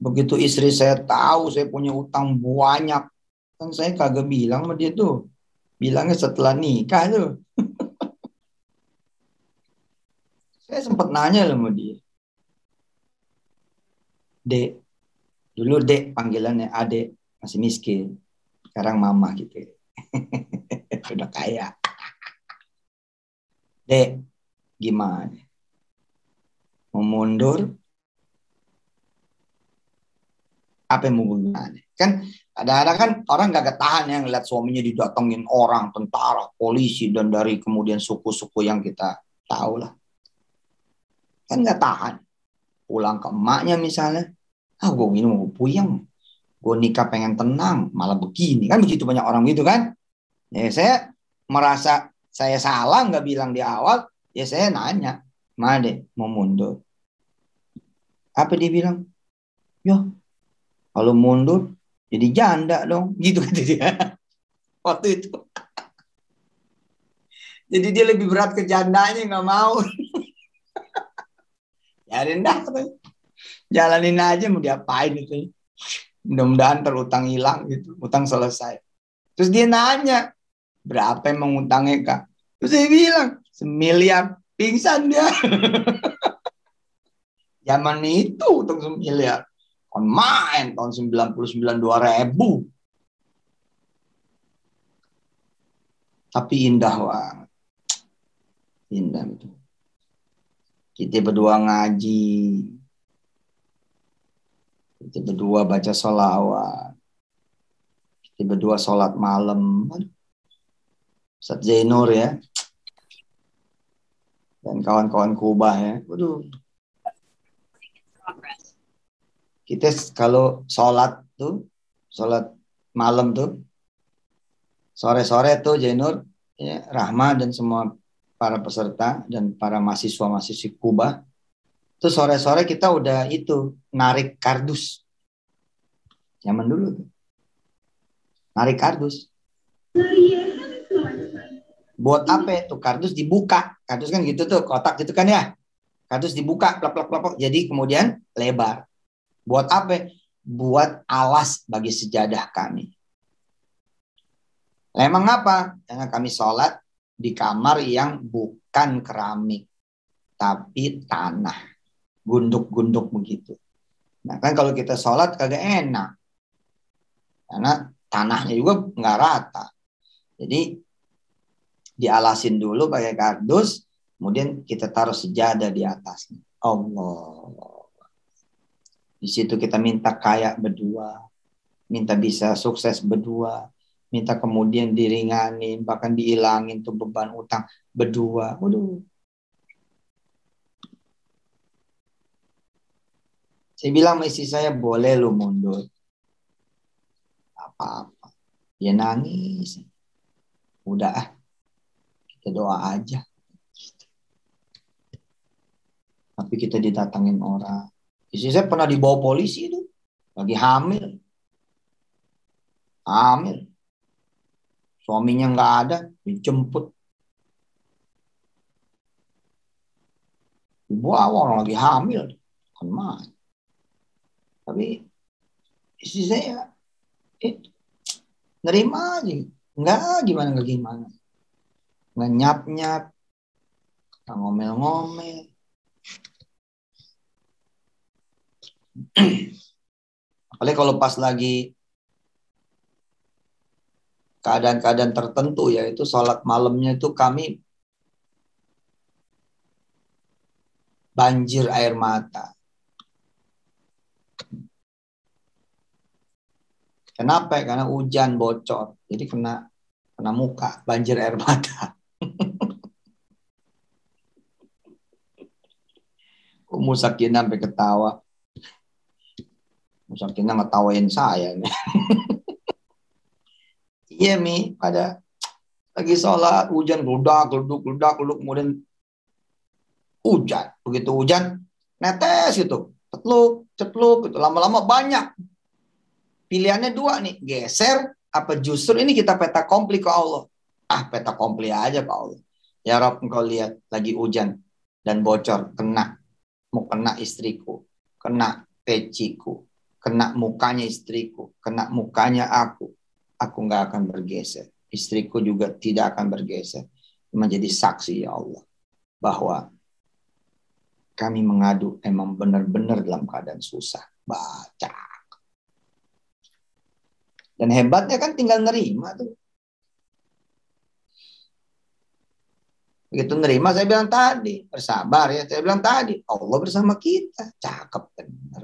Begitu istri saya tahu saya punya utang banyak, kan saya kagak bilang sama dia tuh. Bilangnya setelah nikah tuh. Saya sempat nanya sama dia. Dek, dulu Dek panggilannya Adek, masih miskin. Sekarang Mama gitu. Udah kaya. Dek, gimana? Mau mundur? Apa yang mau gimana? Kan kadang-kadang kan orang gak ketahan yang ngeliat suaminya didatengin orang, tentara, polisi, dan dari kemudian suku-suku yang kita tahu lah. Kan gak tahan. Pulang ke emaknya misalnya, gue minum, gue puyeng, gue nikah pengen tenang, malah begini. Kan begitu banyak orang gitu kan. Ya saya merasa saya salah gak bilang di awal, ya saya nanya, mana deh mau mundur? Apa dia bilang? Yo, kalau mundur Jadi janda dong, gitu kata dia. Waktu itu. Jadi dia lebih berat ke jandanya, nggak mau. Biarin dah, jalanin aja, mau diapain itu. Mudah-mudahan terutang hilang gitu, utang selesai. Terus dia nanya, berapa emang utangnya Kak? Terus saya bilang, 1 miliar. Pingsan dia. Zaman itu utang 1 miliar. Kon main tahun 99 2000. Tapi indah banget. Indah itu. Kita berdua ngaji. Kita berdua baca sholawat. Kita berdua sholat malam. Ustaz Zainur ya. Dan kawan-kawan Kubah ya. Waduh. Kita kalau sholat tuh, sholat malam tuh, sore-sore tuh Zainur, ya, Rahma dan semua para peserta dan para mahasiswa-mahasiswi Kubah, tuh sore-sore kita udah itu, narik kardus. Zaman dulu tuh. Narik kardus. Buat apa itu? Kardus dibuka. Kardus kan gitu tuh, kotak gitu kan ya. Kardus dibuka, plak-plak-plak. Jadi kemudian lebar. Buat apa? Buat alas bagi sejadah kami. Emang apa? Karena kami sholat di kamar yang bukan keramik, tapi tanah. Gunduk-gunduk begitu. Nah kan kalau kita sholat kagak enak. Karena tanahnya juga nggak rata. Jadi dialasin dulu pakai kardus, kemudian kita taruh sejadah di atasnya. Allah. Di situ kita minta kaya berdua, minta bisa sukses berdua, minta kemudian diringanin, bahkan dihilangin tuh beban utang berdua. Waduh. Saya bilang sama istri saya, boleh lu mundur. Apa-apa. Dia nangis. Udah kita doa aja. Tapi kita didatangin orang. Istri saya pernah dibawa polisi itu. Lagi hamil. Hamil. Suaminya nggak ada. Dijemput. Dibawa orang lagi hamil. Kan mah. Tapi istri saya nerima aja. Nggak gimana. Nggak nyap-nyap. Nggak ngomel-ngomel. Apalagi kalau pas lagi keadaan-keadaan tertentu, yaitu sholat malamnya itu kami banjir air mata. Kenapa? Karena hujan bocor, jadi kena muka, banjir air mata. Musakinah sampai ketawa. Musakinah ngetawain saya nih. Iya Mi, pada lagi sholat hujan geludak, kemudian hujan. Begitu hujan, netes gitu, cepluk gitu. Lama-lama banyak. Pilihannya 2 nih, geser apa justru ini kita peta kompli ke Allah. Peta kompli aja ke Allah. Ya Rob, engkau lihat lagi hujan dan bocor, mau kena istriku, kena peciku, kena mukanya istriku, kena mukanya aku nggak akan bergeser. Istriku juga tidak akan bergeser. Menjadi saksi ya Allah bahwa kami mengadu emang benar-benar dalam keadaan susah. Baca. Dan hebatnya kan tinggal nerima tuh. Begitu nerima, saya bilang tadi, bersabar ya. Saya bilang tadi, Allah bersama kita. Cakep benar.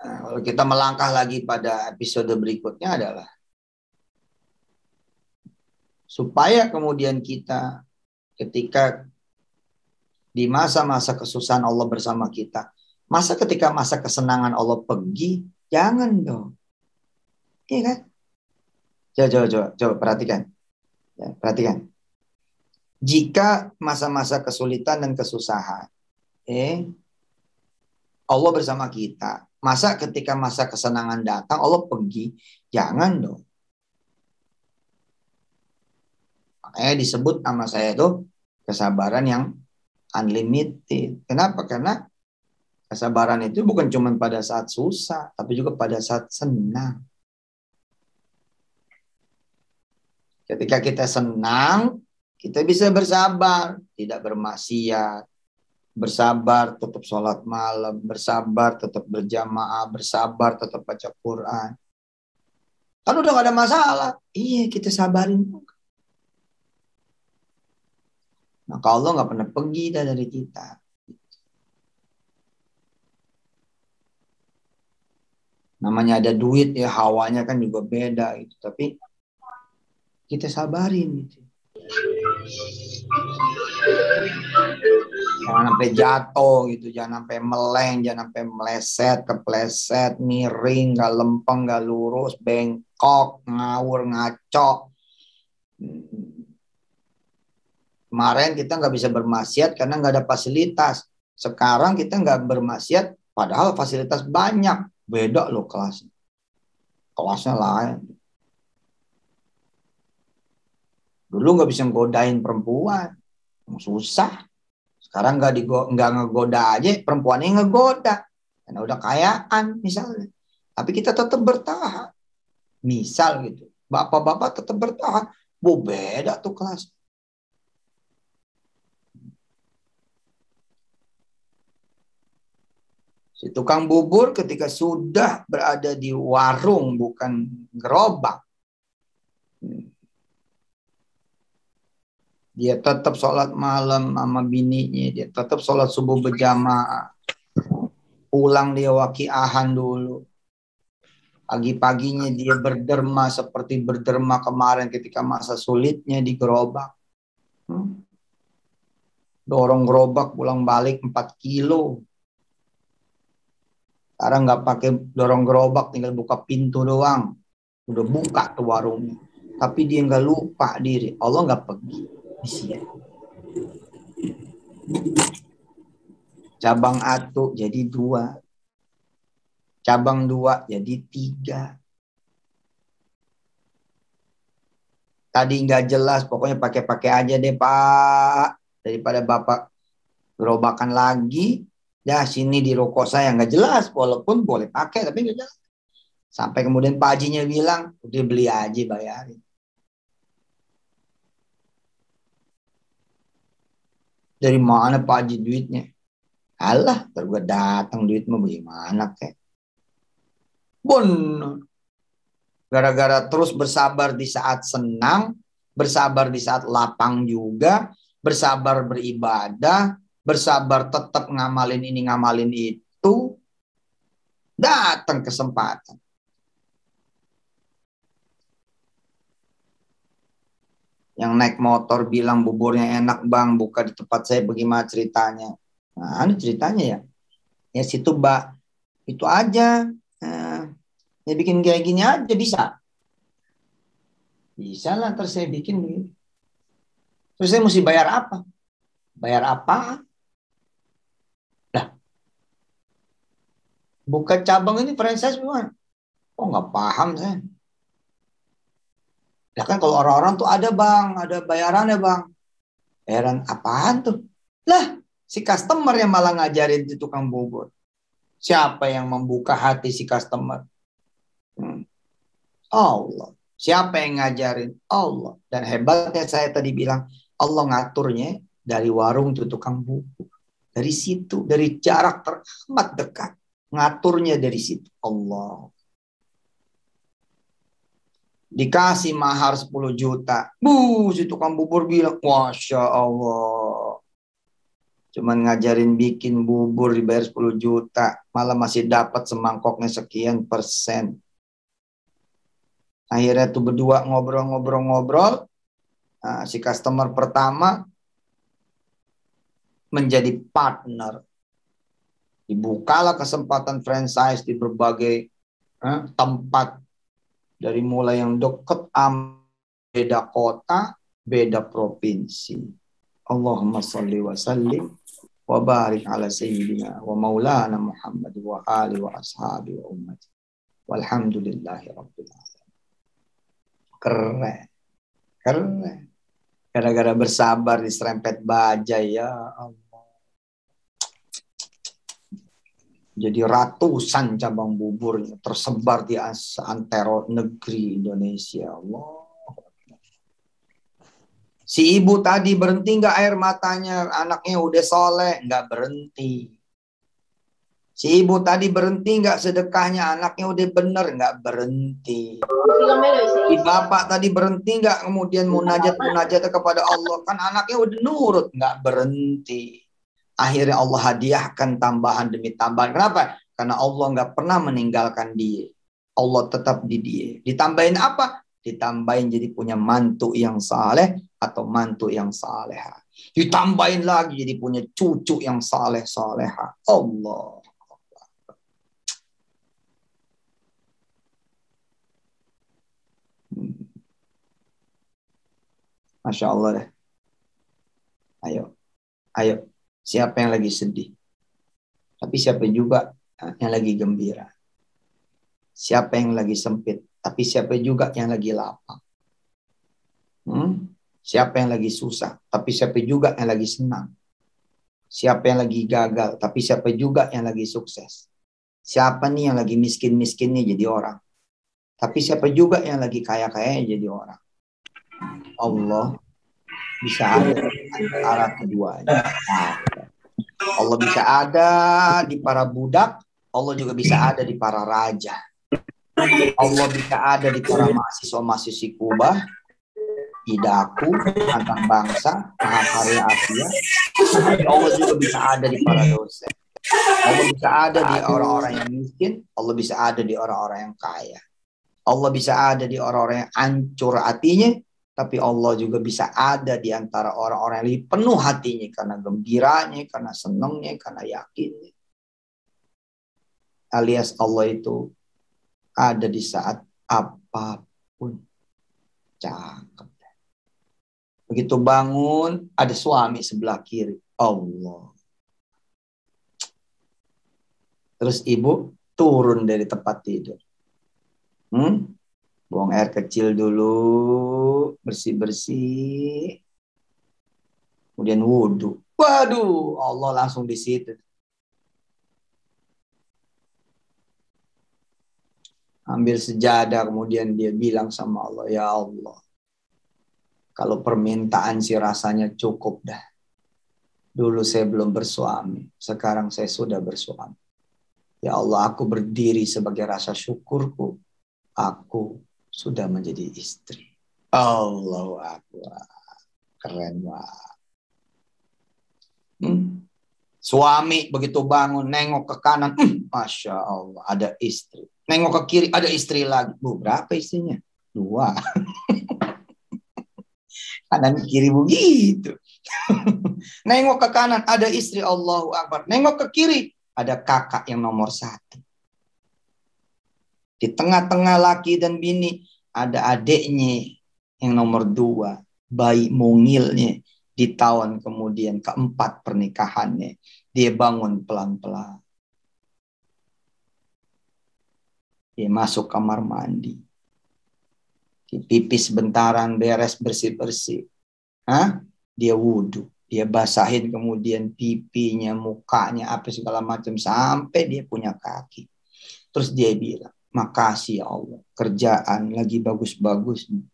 Nah, kalau kita melangkah lagi pada episode berikutnya adalah supaya kemudian kita ketika di masa-masa kesusahan Allah bersama kita, masa ketika masa kesenangan Allah pergi, jangan dong. Iya kan? Coba perhatikan. Ya, perhatikan. Jika masa-masa kesulitan dan kesusahan, Allah bersama kita. Masa ketika masa kesenangan datang, Allah pergi? Jangan dong. Makanya disebut sama saya itu kesabaran yang unlimited. Kenapa? Karena kesabaran itu bukan cuma pada saat susah, tapi juga pada saat senang. Ketika kita senang, kita bisa bersabar, tidak bermaksiat, bersabar tetap sholat malam, bersabar tetap berjamaah, bersabar tetap baca Quran. Kan udah gak ada masalah. Iya, kita sabarin. Maka Allah gak pernah pergi dari kita. Namanya ada duit ya, hawanya kan juga beda gitu. Tapi kita sabarin gitu. Jangan sampai jatuh gitu, jangan sampai meleng, jangan sampai meleset, kepleset, miring, gak lempeng, gak lurus, bengkok, ngawur, ngaco. Kemarin kita nggak bisa bermaksiat karena nggak ada fasilitas. Sekarang kita nggak bermaksiat padahal fasilitas banyak. Beda loh kelasnya. Kelasnya lain. Dulu nggak bisa nggodain perempuan. Susah. Sekarang nggak ngegoda aja, perempuannya ngegoda. Karena udah kayaan misalnya. Tapi kita tetap bertahan. Misal gitu. Bapak-bapak tetap bertahan. Beda tuh kelas. Si tukang bubur ketika sudah berada di warung, bukan gerobak, dia tetap sholat malam sama bininya, dia tetap sholat subuh berjamaah, pulang dia waqiahan dulu, pagi-paginya dia berderma seperti berderma kemarin ketika masa sulitnya di gerobak, dorong gerobak pulang balik 4 kilo. Sekarang nggak pakai dorong gerobak, tinggal buka pintu doang. Udah buka tuh warungnya. Tapi dia nggak lupa diri. Allah nggak pergi. Cabang 1 jadi 2. Cabang 2 jadi 3. Tadi nggak jelas, pokoknya pakai-pakai aja deh Pak. Daripada Bapak gerobakan lagi. Ya sini di rokok saya nggak jelas, walaupun boleh pakai tapi nggak jelas. Sampai kemudian Pak Hajinya bilang, udah beli aja bayarin. Dari mana Pak Haji duitnya? Alah, ntar gue datang duitmu bagaimana kek? Bener. Gara-gara terus bersabar di saat senang, bersabar di saat lapang juga, bersabar beribadah, bersabar tetap ngamalin ini ngamalin itu, datang kesempatan. Yang naik motor bilang buburnya enak bang, buka di tempat saya, bagaimana ceritanya? Nah ini ceritanya ya. Ya situ Mbak, itu aja. Ya bikin kayak gini aja bisa. Bisa lah, terus saya bikin begini. Terus saya mesti bayar apa? Bayar apa? Lah, buka cabang ini franchise gimana? Oh nggak paham saya. Ya kan kalau orang-orang tuh ada bang, ada bayarannya bang. Bayaran apaan tuh? Lah, si customer yang malah ngajarin di tukang bubur. Siapa yang membuka hati si customer? Allah. Siapa yang ngajarin? Allah. Dan hebatnya saya tadi bilang, Allah ngaturnya dari warung itu tukang bubur. Dari situ, dari jarak teramat dekat. Ngaturnya dari situ. Allah. Dikasih mahar 10 juta. Si tukang bubur bilang, Masya Allah. Cuman ngajarin bikin bubur dibayar 10 juta. Malah masih dapat semangkoknya sekian persen. Akhirnya tuh berdua ngobrol-ngobrol. Nah, si customer pertama menjadi partner. Dibukalah kesempatan franchise di berbagai tempat Dari mulai yang deket, beda kota, beda provinsi. Allahumma salli wa sallim wa barik ala sayyidina wa maulana Muhammad wa ali wa ashabi wa ummati. Walhamdulillahi rabbil alamin. Keren. Keren. Gara-gara bersabar diserempet bajai, ya Allah. Jadi ratusan cabang bubur tersebar di antero negeri Indonesia. Allah. Si ibu tadi berhenti nggak air matanya? Anaknya udah soleh, nggak berhenti. Si ibu tadi berhenti nggak sedekahnya? Anaknya udah bener, nggak berhenti. Si bapak tadi berhenti nggak kemudian munajat kepada Allah? Kan anaknya udah nurut, nggak berhenti. Akhirnya Allah hadiahkan tambahan demi tambahan. Kenapa? Karena Allah nggak pernah meninggalkan dia. Allah tetap di dia. Ditambahin apa? Ditambahin jadi punya mantu yang saleh atau mantu yang saleha. Ditambahin lagi jadi punya cucu yang saleh saleha. Allah. Masya Allah deh. Ayo. Ayo. Siapa yang lagi sedih? Tapi siapa juga yang lagi gembira? Siapa yang lagi sempit? Tapi siapa juga yang lagi lapang? Siapa yang lagi susah? Tapi siapa juga yang lagi senang? Siapa yang lagi gagal? Tapi siapa juga yang lagi sukses? Siapa nih yang lagi miskin-miskinnya jadi orang? Tapi siapa juga yang lagi kaya-kayanya jadi orang? Allah bisa ada antara keduanya. Allah bisa ada di para budak, Allah juga bisa ada di para raja. Allah bisa ada di para mahasiswa-mahasiswi Kubah, Idaku, Antar Bangsa, Mahakarya Asia. Allah juga bisa ada di para dosen. Allah bisa ada di orang-orang yang miskin. Allah bisa ada di orang-orang yang kaya. Allah bisa ada di orang-orang yang hancur hatinya. Tapi Allah juga bisa ada di antara orang-orang yang lebih penuh hatinya. Karena gembiranya, karena senangnya, karena yakinnya. Alias Allah itu ada di saat apapun. Cakep. Begitu bangun, ada suami sebelah kiri. Allah. Terus ibu turun dari tempat tidur. Buang air kecil dulu, bersih-bersih. Kemudian wudhu. Waduh, Allah langsung di situ. Ambil sejadah, kemudian dia bilang sama Allah, ya Allah, kalau permintaan sih rasanya cukup dah. Dulu saya belum bersuami, sekarang saya sudah bersuami. Ya Allah, aku berdiri sebagai rasa syukurku. Aku sudah menjadi istri. Allahu Akbar. Keren banget. Suami begitu bangun, nengok ke kanan. Masya Allah, ada istri. Nengok ke kiri, ada istri lagi. Bu, berapa istrinya? 2. Kanan kiri begitu. Nengok ke kanan, ada istri. Allahu Akbar. Nengok ke kiri, ada kakak yang nomor 1. Di tengah-tengah laki dan bini, ada adiknya yang nomor 2. Bayi mungilnya. Di tahun kemudian keempat pernikahannya, dia bangun pelan-pelan. Dia masuk kamar mandi. Pipis bentaran, beres bersih-bersih. Dia wudhu. Dia basahin kemudian pipinya, mukanya, apa segala macam. Sampai dia punya kaki. Terus dia bilang, makasih ya Allah. Kerjaan lagi bagus-bagusnya.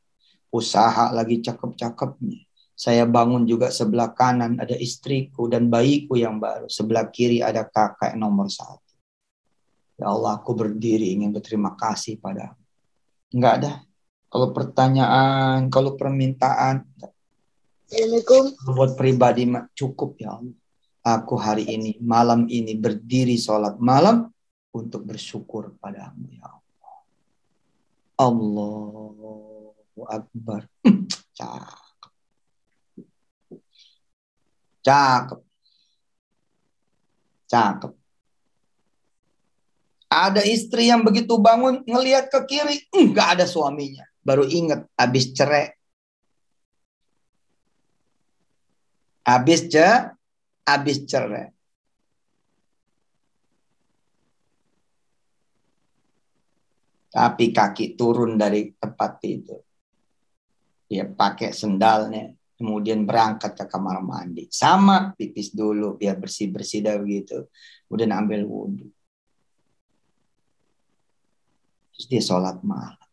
Usaha lagi cakep-cakepnya. Saya bangun juga sebelah kanan ada istriku dan bayiku yang baru. Sebelah kiri ada kakak yang nomor 1. Ya Allah, aku berdiri ingin berterima kasih padamu. Enggak ada. Kalau pertanyaan, kalau permintaan. Assalamualaikum. Buat pribadi cukup ya Allah. Aku hari ini, malam ini berdiri sholat malam untuk bersyukur padamu ya Allah. Allahu Akbar. Cakep. Cakep. Cakep. Ada istri yang begitu bangun ngelihat ke kiri, nggak ada suaminya. Baru ingat habis cerai. Habis cerai. Tapi kaki turun dari tempat tidur. Dia pakai sendalnya, kemudian berangkat ke kamar mandi. Sama, pipis dulu biar bersih-bersih dah begitu. Kemudian ambil wudhu. Terus dia sholat malam.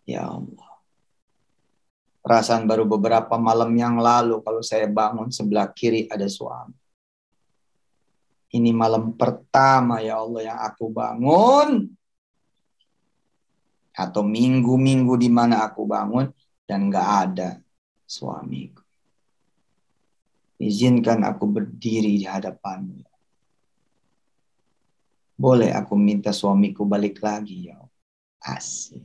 Ya Allah. Perasaan baru beberapa malam yang lalu kalau saya bangun sebelah kiri ada suami. Ini malam pertama ya Allah yang aku bangun. Atau minggu-minggu di mana aku bangun dan gak ada suamiku. Izinkan aku berdiri di hadapanmu. Boleh aku minta suamiku balik lagi ya Allah. Asik.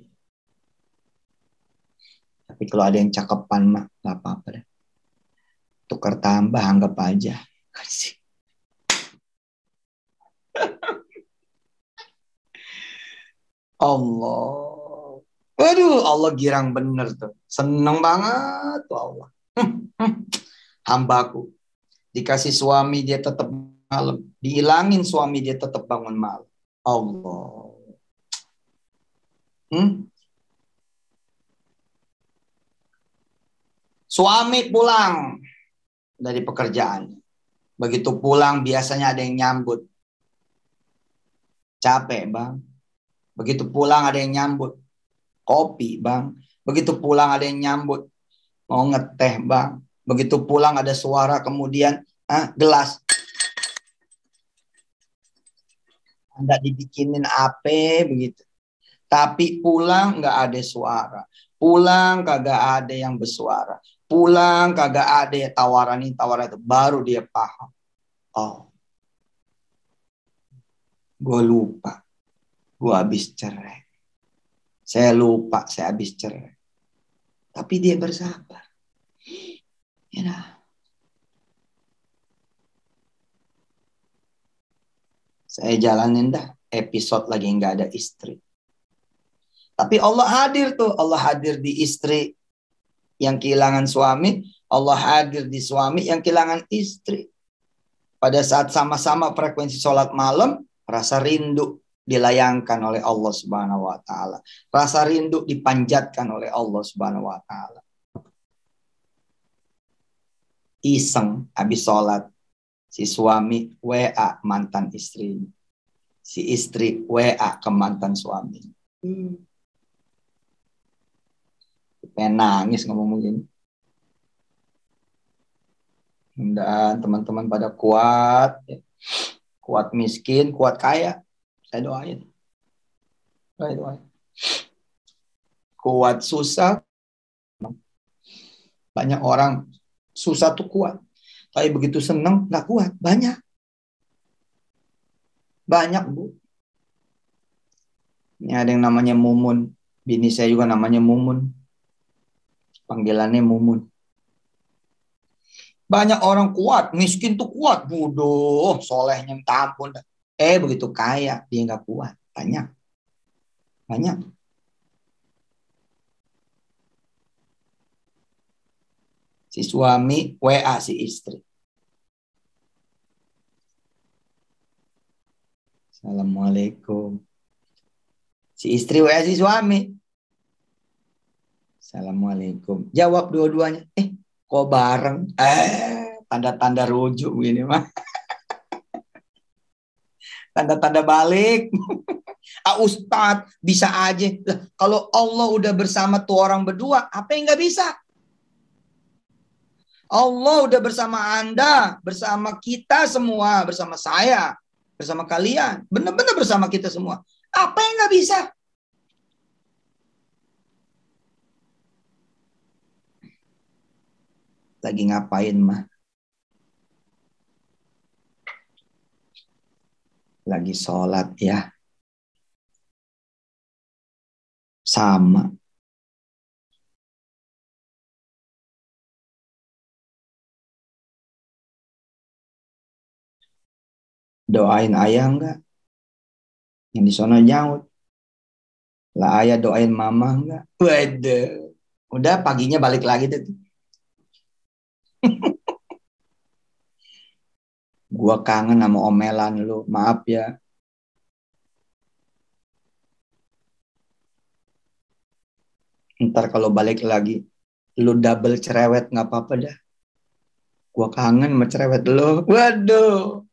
Tapi kalau ada yang cakepan mah gak apa-apa deh. Tukar tambah anggap aja. Asik. Allah. Waduh, Allah girang bener tuh. Seneng banget tuh Allah. Hambaku. Dikasih suami dia tetap malam. Dihilangin suami dia tetap bangun malam. Allah. Suami pulang dari pekerjaan. Begitu pulang biasanya ada yang nyambut. Capek bang. Begitu pulang ada yang nyambut. Kopi bang. Begitu pulang ada yang nyambut. Mau ngeteh bang. Begitu pulang ada suara kemudian gelas. Anda dibikinin apa begitu. Tapi pulang nggak ada suara. Pulang kagak ada yang bersuara. Pulang kagak ada ya tawaran ini tawaran itu. Baru dia paham. Oh. Gue lupa. Gue habis cerai. Saya lupa saya habis cerai. Tapi dia bersabar. Ya nah. Saya jalanin dah episode lagi nggak ada istri. Tapi Allah hadir tuh. Allah hadir di istri yang kehilangan suami. Allah hadir di suami yang kehilangan istri. Pada saat sama-sama frekuensi sholat malam, rasa rindu dilayangkan oleh Allah Subhanahu wa taala. Rasa rindu dipanjatkan oleh Allah Subhanahu wa taala. Iseng habis sholat, si suami WA mantan istrinya. Si istri WA ke mantan suami. Pengen nangis ngomong begini. Dan teman-teman pada kuat. Kuat miskin, kuat kaya. Saya doain. Saya doain. Kuat susah. Banyak orang susah tuh kuat. Tapi begitu seneng gak kuat. Banyak. Banyak bu. Ini ada yang namanya Mumun. Bini saya juga namanya Mumun. Panggilannya Mumun. Banyak orang kuat, miskin tuh kuat. Bodoh, solehnya minta ampun. Begitu kaya, dia nggak kuat. Banyak. Banyak. Si suami WA si istri. Assalamualaikum. Si istri WA si suami. Assalamualaikum. Jawab dua-duanya. Kok bareng? Tanda-tanda rujuk ini mah. Tanda-tanda balik. Ustadz, bisa aja. Kalau Allah udah bersama tuh orang berdua, apa yang nggak bisa? Allah udah bersama Anda, bersama kita semua, bersama saya, bersama kalian. Benar-benar bersama kita semua. Apa yang nggak bisa? Lagi ngapain mah? Lagi sholat ya. Sama. Doain ayah enggak? Yang di sono jauh. Lah ayah doain mama enggak? Waduh. Udah paginya balik lagi deh. Gua kangen sama omelan lu. Maaf ya. Ntar kalau balik lagi, lu double cerewet nggak apa-apa dah. Gua kangen sama cerewet lu. Waduh.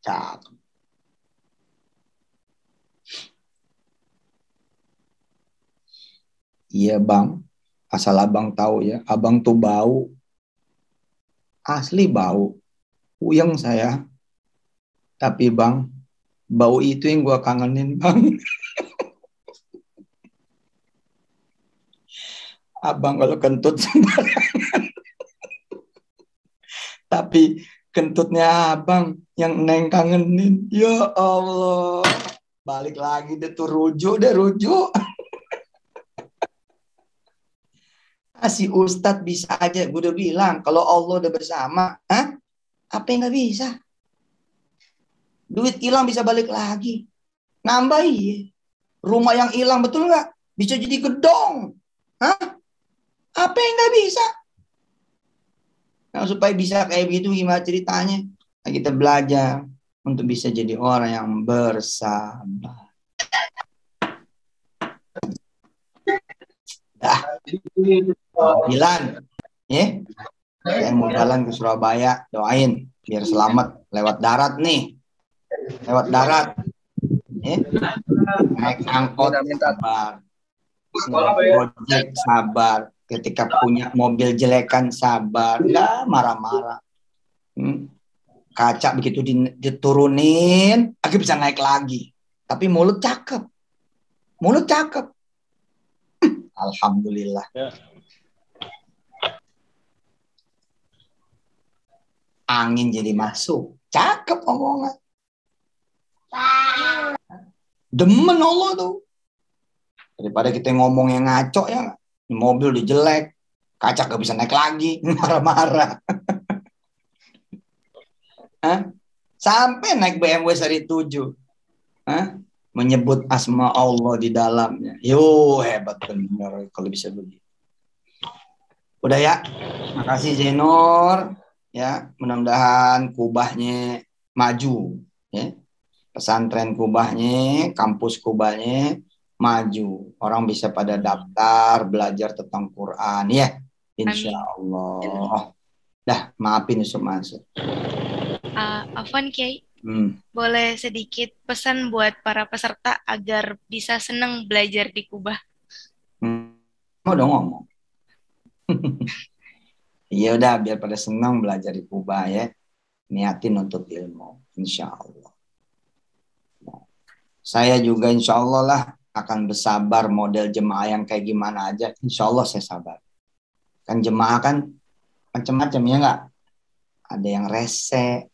Cakep. Iya bang. Asal abang tahu ya. Abang tuh bau. Asli bau. Puyeng saya. Tapi bang, bau itu yang gua kangenin bang. Abang kalau kentut sembarangan. Tapi kentutnya abang yang Neng kangenin. Ya Allah. Balik lagi deh tuh rujuk. Si Ustadz bisa aja. Gue udah bilang. Kalau Allah udah bersama. Apa yang gak bisa? Duit hilang bisa balik lagi. Nambah iya. Rumah yang hilang betul gak? Bisa jadi gedong. Apa yang gak bisa? Nah, supaya bisa kayak begitu gimana ceritanya? Nah, kita belajar untuk bisa jadi orang yang bersabar. Dah. Bilan. Ya. Yang mau jalan ke Surabaya, doain biar selamat lewat darat nih. Lewat darat. Ya. Naik angkot sabar. Gojek sabar. Ketika punya mobil jelekan sabar. Nggak marah-marah. Kaca begitu diturunin, akhirnya bisa naik lagi. Tapi mulut cakep. Alhamdulillah. Ya. Angin jadi masuk. Cakep omongan. Demen Allah tuh. Daripada kita ngomong yang ngaco ya. Mobil udah jelek. Kaca gak bisa naik lagi. Marah-marah. Sampai naik BMW seri 7. Menyebut asma Allah di dalamnya. Yo, hebat benar kalau bisa begitu. Udah ya. Makasih Zainur. Ya, mudah-mudahan kubahnya maju, ya. Pesantren kubahnya, kampus kubahnya maju. Orang bisa pada daftar belajar tentang Quran ya. Insya Allah. Dah, maafin Yusuf Mansur. Afwan Kiai, boleh sedikit pesan buat para peserta agar bisa senang belajar di Kubah? Mau dong ngomong. Iya udah, biar pada senang belajar di Kubah ya. Niatin untuk ilmu, insya Allah. Saya juga insya Allah lah akan bersabar model jemaah yang kayak gimana aja. Insya Allah saya sabar. Kan jemaah kan macam-macam ya nggak? Ada yang rese.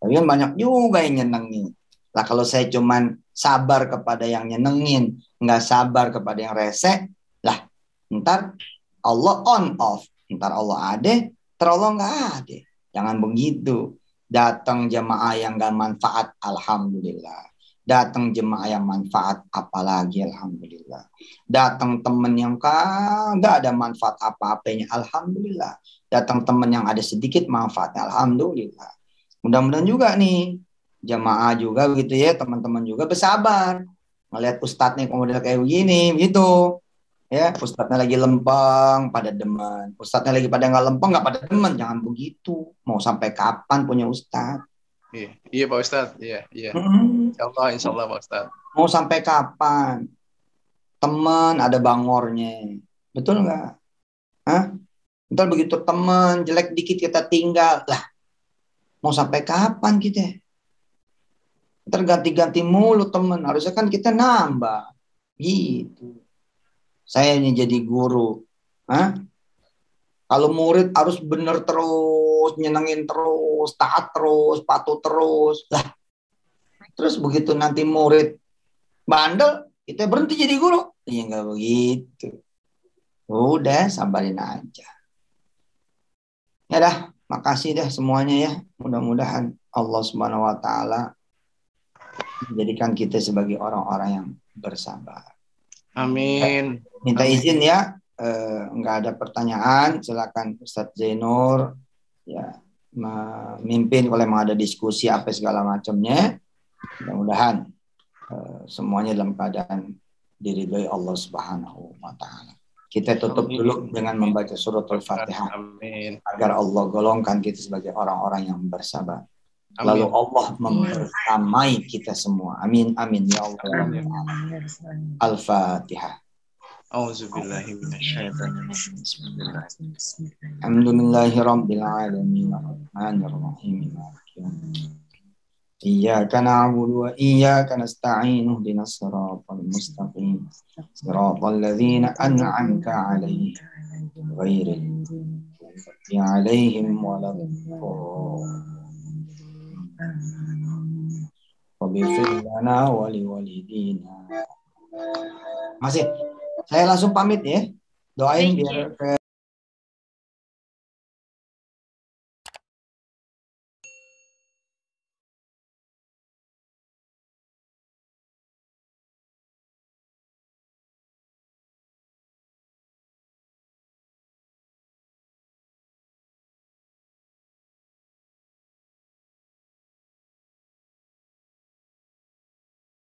Tapi kan banyak juga yang nyenengin. Lah kalau saya cuman sabar kepada yang nyenengin, nggak sabar kepada yang rese, lah ntar Allah on off. Ntar Allah ada, ntar Allah nggak ada. Jangan begitu. Datang jemaah yang nggak manfaat, alhamdulillah. Datang jemaah yang manfaat, apalagi alhamdulillah. Datang teman yang nggak ada manfaat apa-apanya, alhamdulillah. Datang teman yang ada sedikit manfaatnya, alhamdulillah. Mudah-mudahan juga nih jemaah juga gitu ya, teman-teman juga bersabar. Ngelihat ustadznya model kayak begini, gitu. Ya, ustadznya lagi lempeng, pada demen. Ustadznya lagi pada nggak lempeng, nggak pada demen. Jangan begitu. Mau sampai kapan punya ustadz? Iya Pak Ustadz. Iya. Insya Allah Pak Ustadz. Mau sampai kapan? Teman ada bangornya. Betul nggak? Ntar begitu teman jelek dikit kita tinggal. Lah, mau sampai kapan kita? Ntar ganti-ganti mulu teman. Harusnya kan kita nambah. Gitu. Saya ini jadi guru. Kalau murid harus bener terus, nyenengin terus, taat terus, patuh terus. Lah, terus begitu nanti murid bandel, kita berhenti jadi guru. Ya nggak begitu. Udah, sabarin aja. Ya dah, makasih dah semuanya ya. Mudah-mudahan Allah Subhanahu wa taala Menjadikan kita sebagai orang-orang yang bersabar. Amin. Minta izin ya, nggak ada pertanyaan, silakan Ustadz Zainur ya memimpin kalau memang ada diskusi apa segala macamnya. Mudah-mudahan semuanya dalam keadaan diridhoi Allah Subhanahu wa taala. Kita tutup dulu dengan membaca surat Al-Fatihah. Amin. Agar Allah golongkan kita sebagai orang-orang yang bersabar. Amin. Lalu Allah membersamai kita semua. Amin amin ya Allah. Al-Fatihah. Auzubillahi minasyaitonir rajim. Bismillahirrahmanirrahim. Alhamdulillahirabbil alamin arrahmanir rahim maliki yaumiddin. Iyyaka na'budu wa iyyaka nasta'in ihdinas siratal mustaqim siratal ladzina an'amta 'alaihim ghairil maghdubi 'alaihim waladdallin. Waghfir lana wa liwalidina. Masih saya langsung pamit ya. Doain biar